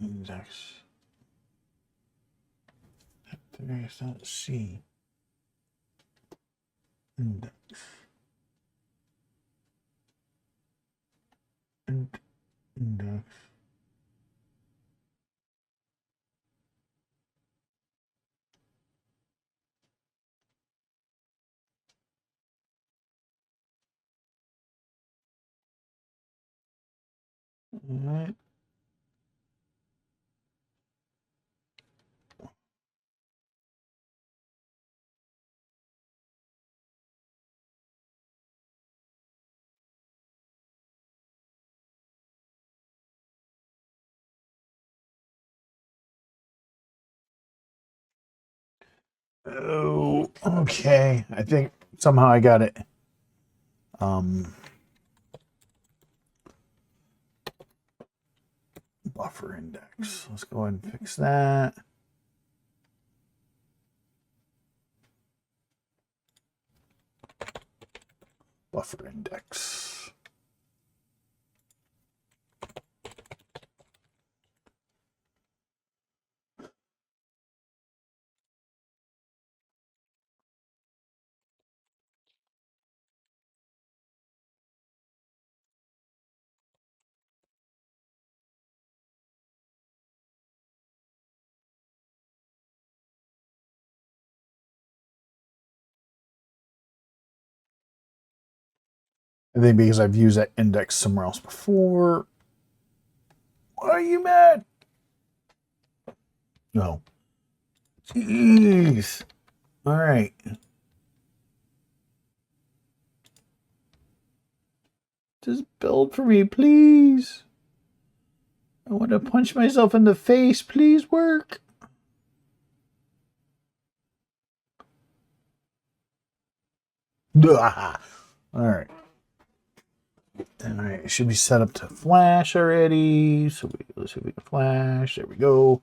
Index. It's not C. Index. Index. All right. Oh, okay. I think somehow I got it. Buffer index. Let's go ahead and fix that. Buffer index. I think because I've used that index somewhere else before. Why are you mad? No. Jeez. All right. Just build for me, please. I want to punch myself in the face. Please work. All right. All right. It should be set up to flash already. So let's see if we can flash. There we go.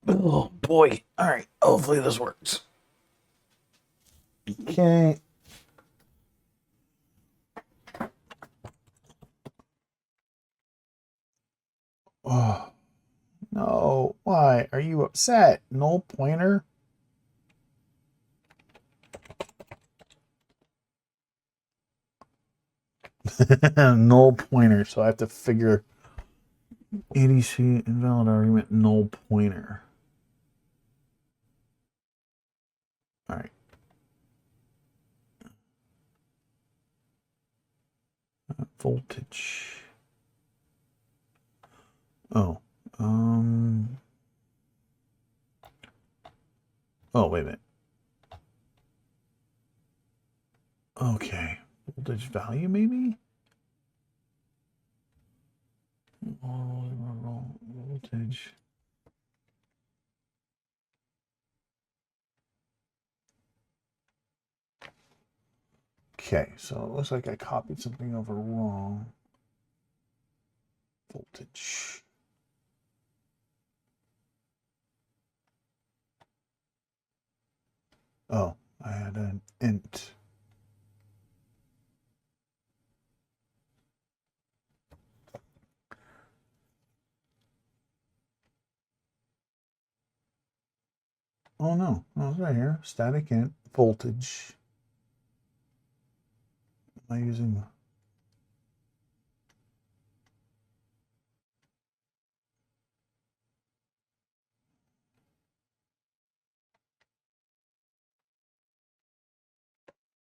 Oh boy. All right. Hopefully this works. Okay. Oh no. Why are you upset? Null pointer? Null pointer. So I have to figure ADC invalid argument null pointer. All right. Voltage. Oh. Oh, wait a minute. Okay. Voltage value, maybe? Voltage. Okay, so it looks like I copied something over wrong. Voltage. Oh, I had an int. Oh no, it's right here. Static int voltage. Am I using?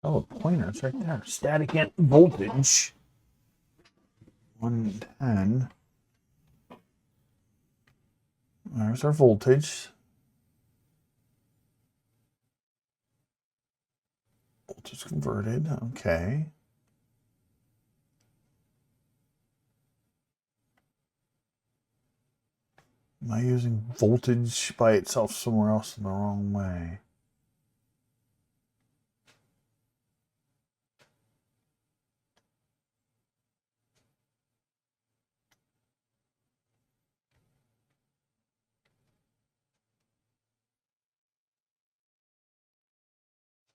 Oh, pointers right there. Static and voltage. 110. There's our voltage. Voltage converted. Okay. Am I using voltage by itself somewhere else in the wrong way?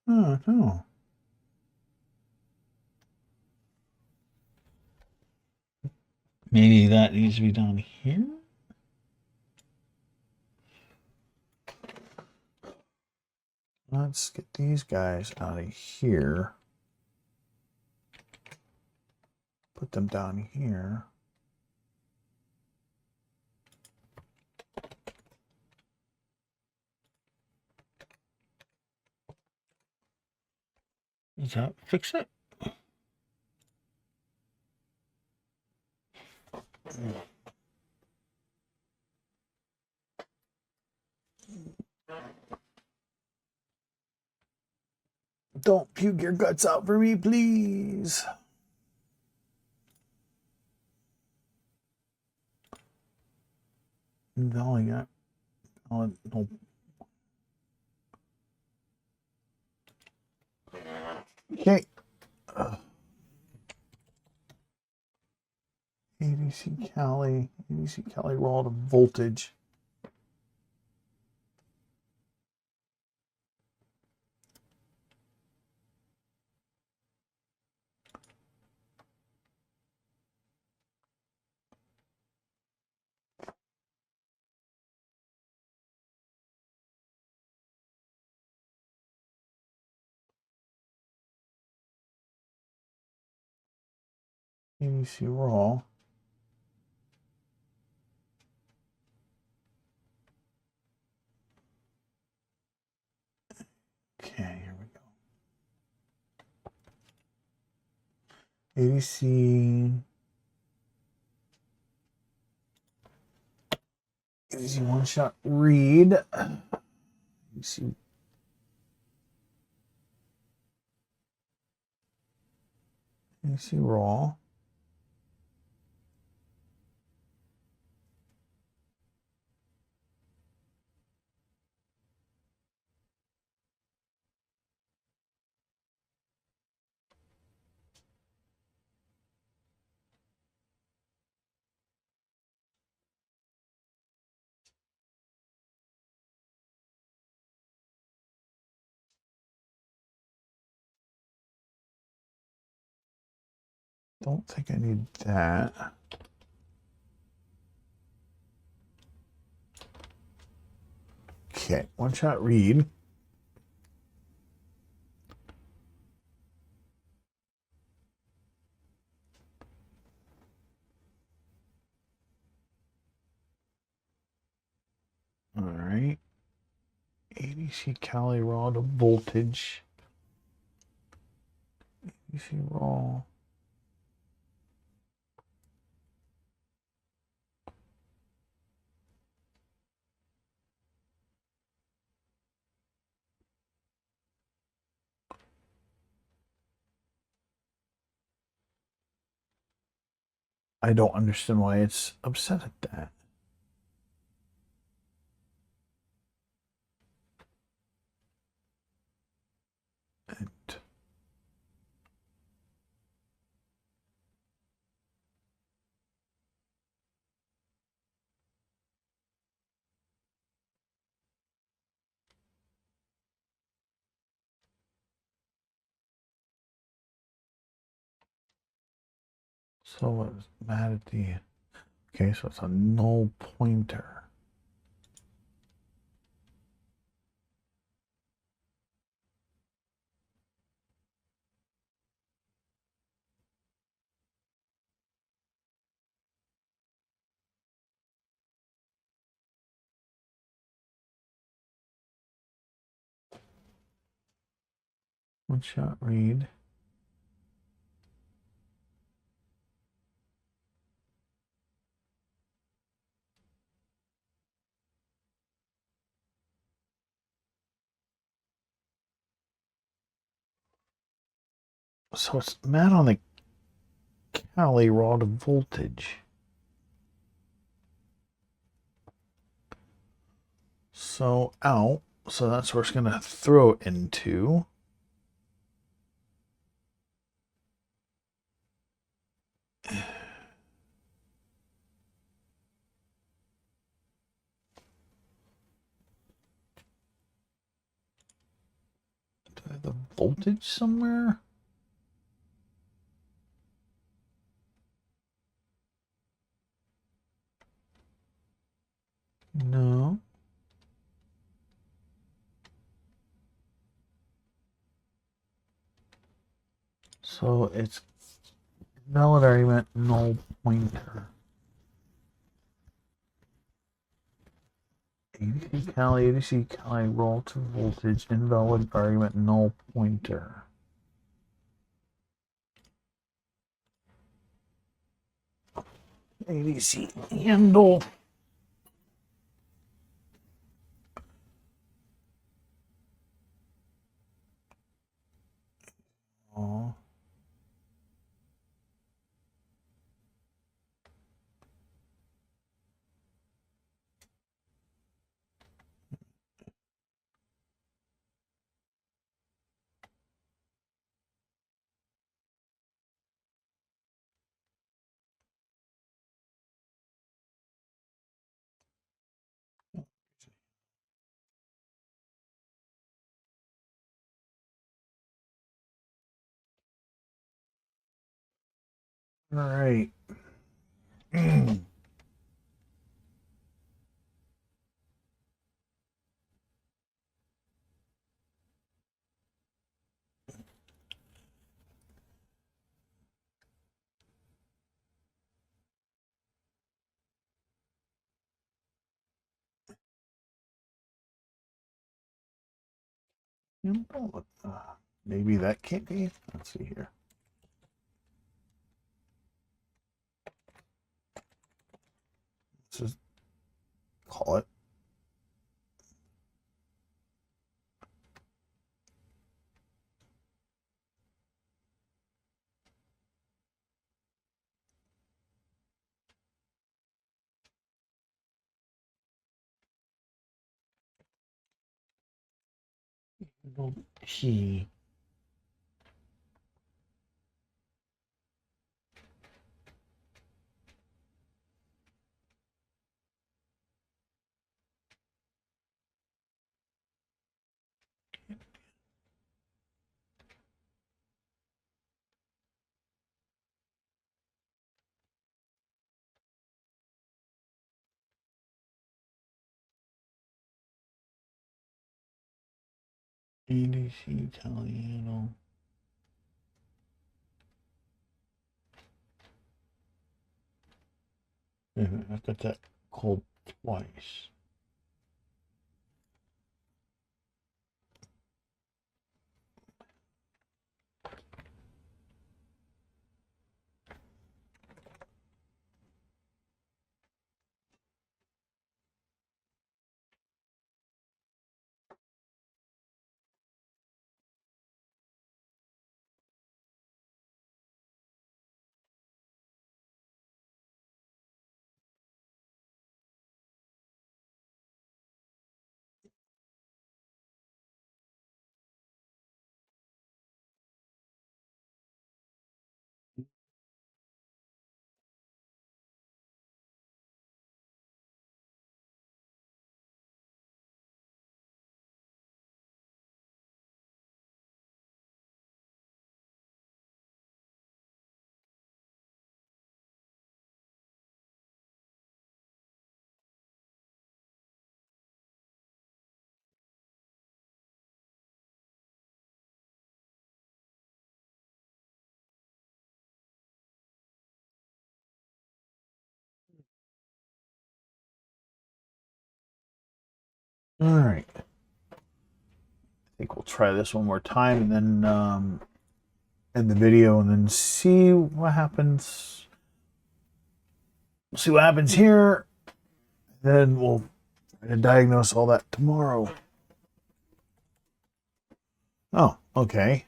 Oh, no. Maybe that needs to be down here? Let's get these guys out of here. Put them down here. Does that fix it? Don't puke your guts out for me, please. No, I got. Oh, no. Okay. ADC Cali raw to voltage. ADC raw. Okay, here we go. ADC one shot read. ADC raw. Don't think I need that. Okay, one shot read. All right. ADC Cali raw to voltage. ADC raw. I don't understand why it's upset at that. And so it's mad at the. Okay, so it's a null pointer. One shot read. So it's mad on the Cali raw to voltage. So out. So that's where it's going to throw it into. Do I have the voltage somewhere? No. So it's valid argument, null pointer. ADC Cali raw to voltage, invalid argument, null pointer. ADC handle. Oh. All right. Maybe that can't be. Let's see here. Let's just call it. T. ADC Italiano. I got that called twice. All right. I think we'll try this one more time and then end the video and then see what happens. We'll see what happens here. Then we'll try to diagnose all that tomorrow. Oh, okay.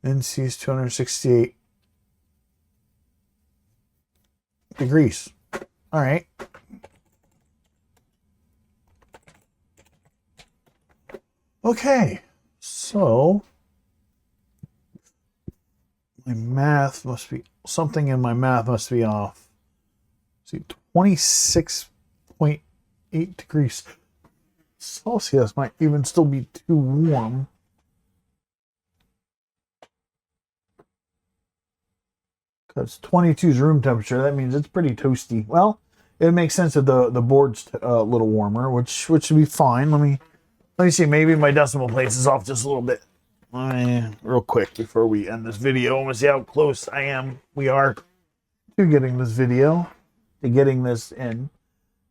NC is 268 degrees. All right. Okay, so my math must be, something in my math must be off. See, 26.8 degrees Celsius might even still be too warm. Because 22 is room temperature, that means it's pretty toasty. Well, it makes sense if the board's a little warmer, which should be fine. Let me see, maybe my decimal place is off just a little bit. Real quick before we end this video, I'm gonna see how close we are to getting this video, to getting this in.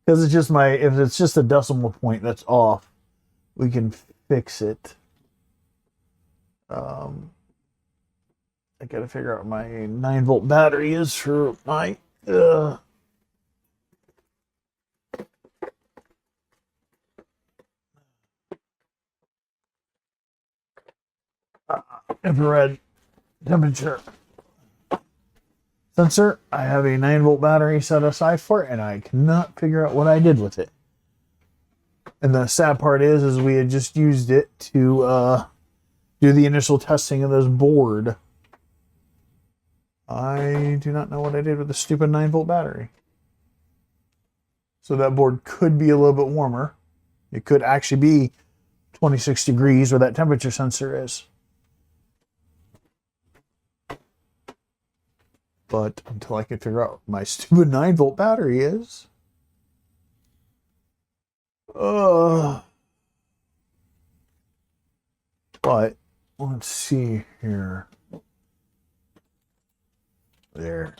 Because it's just if it's just a decimal point that's off, we can fix it. I gotta figure out what my 9-volt battery is for my infrared temperature sensor. I have a 9-volt battery set aside for it, and I cannot figure out what I did with it. And the sad part is we had just used it to do the initial testing of this board. I do not know what I did with the stupid 9-volt battery. So that board could be a little bit warmer. It could actually be 26 degrees where that temperature sensor is. But until I can figure out what my stupid 9-volt battery is. But let's see here. There.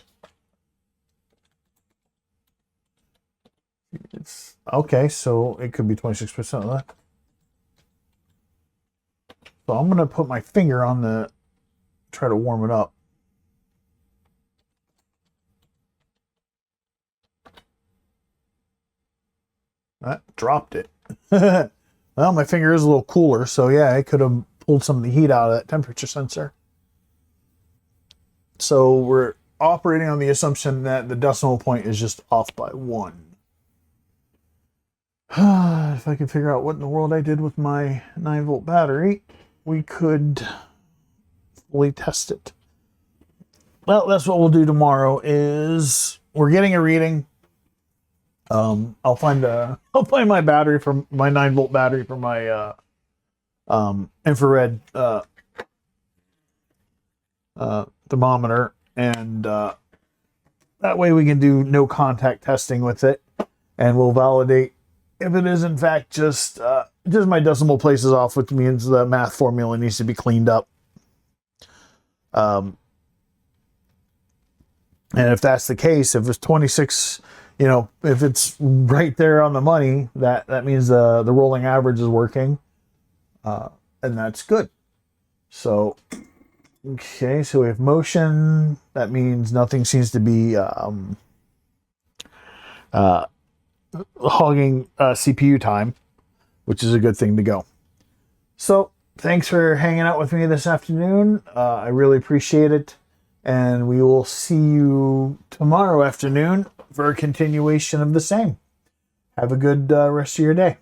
It's okay, so it could be 26% of that. So I'm going to put my finger on try to warm it up. That dropped it. Well, my finger is a little cooler, so yeah, I could have pulled some of the heat out of that temperature sensor. So we're operating on the assumption that the decimal point is just off by 1. If I can figure out what in the world I did with my 9-volt battery, we could fully test it. Well, that's what we'll do tomorrow. Is we're getting a reading. I'll find my battery from my 9-volt battery from my infrared thermometer, and that way we can do no contact testing with it, and we'll validate if it is in fact just my decimal place is off, which means the math formula needs to be cleaned up. And if that's the case, if it's 26, if it's right there on the money, that means the rolling average is working, and that's good. So, okay, so we have motion. That means nothing seems to be hogging CPU time, which is a good thing to go. So, thanks for hanging out with me this afternoon. I really appreciate it. And we will see you tomorrow afternoon for a continuation of the same. Have a good rest of your day.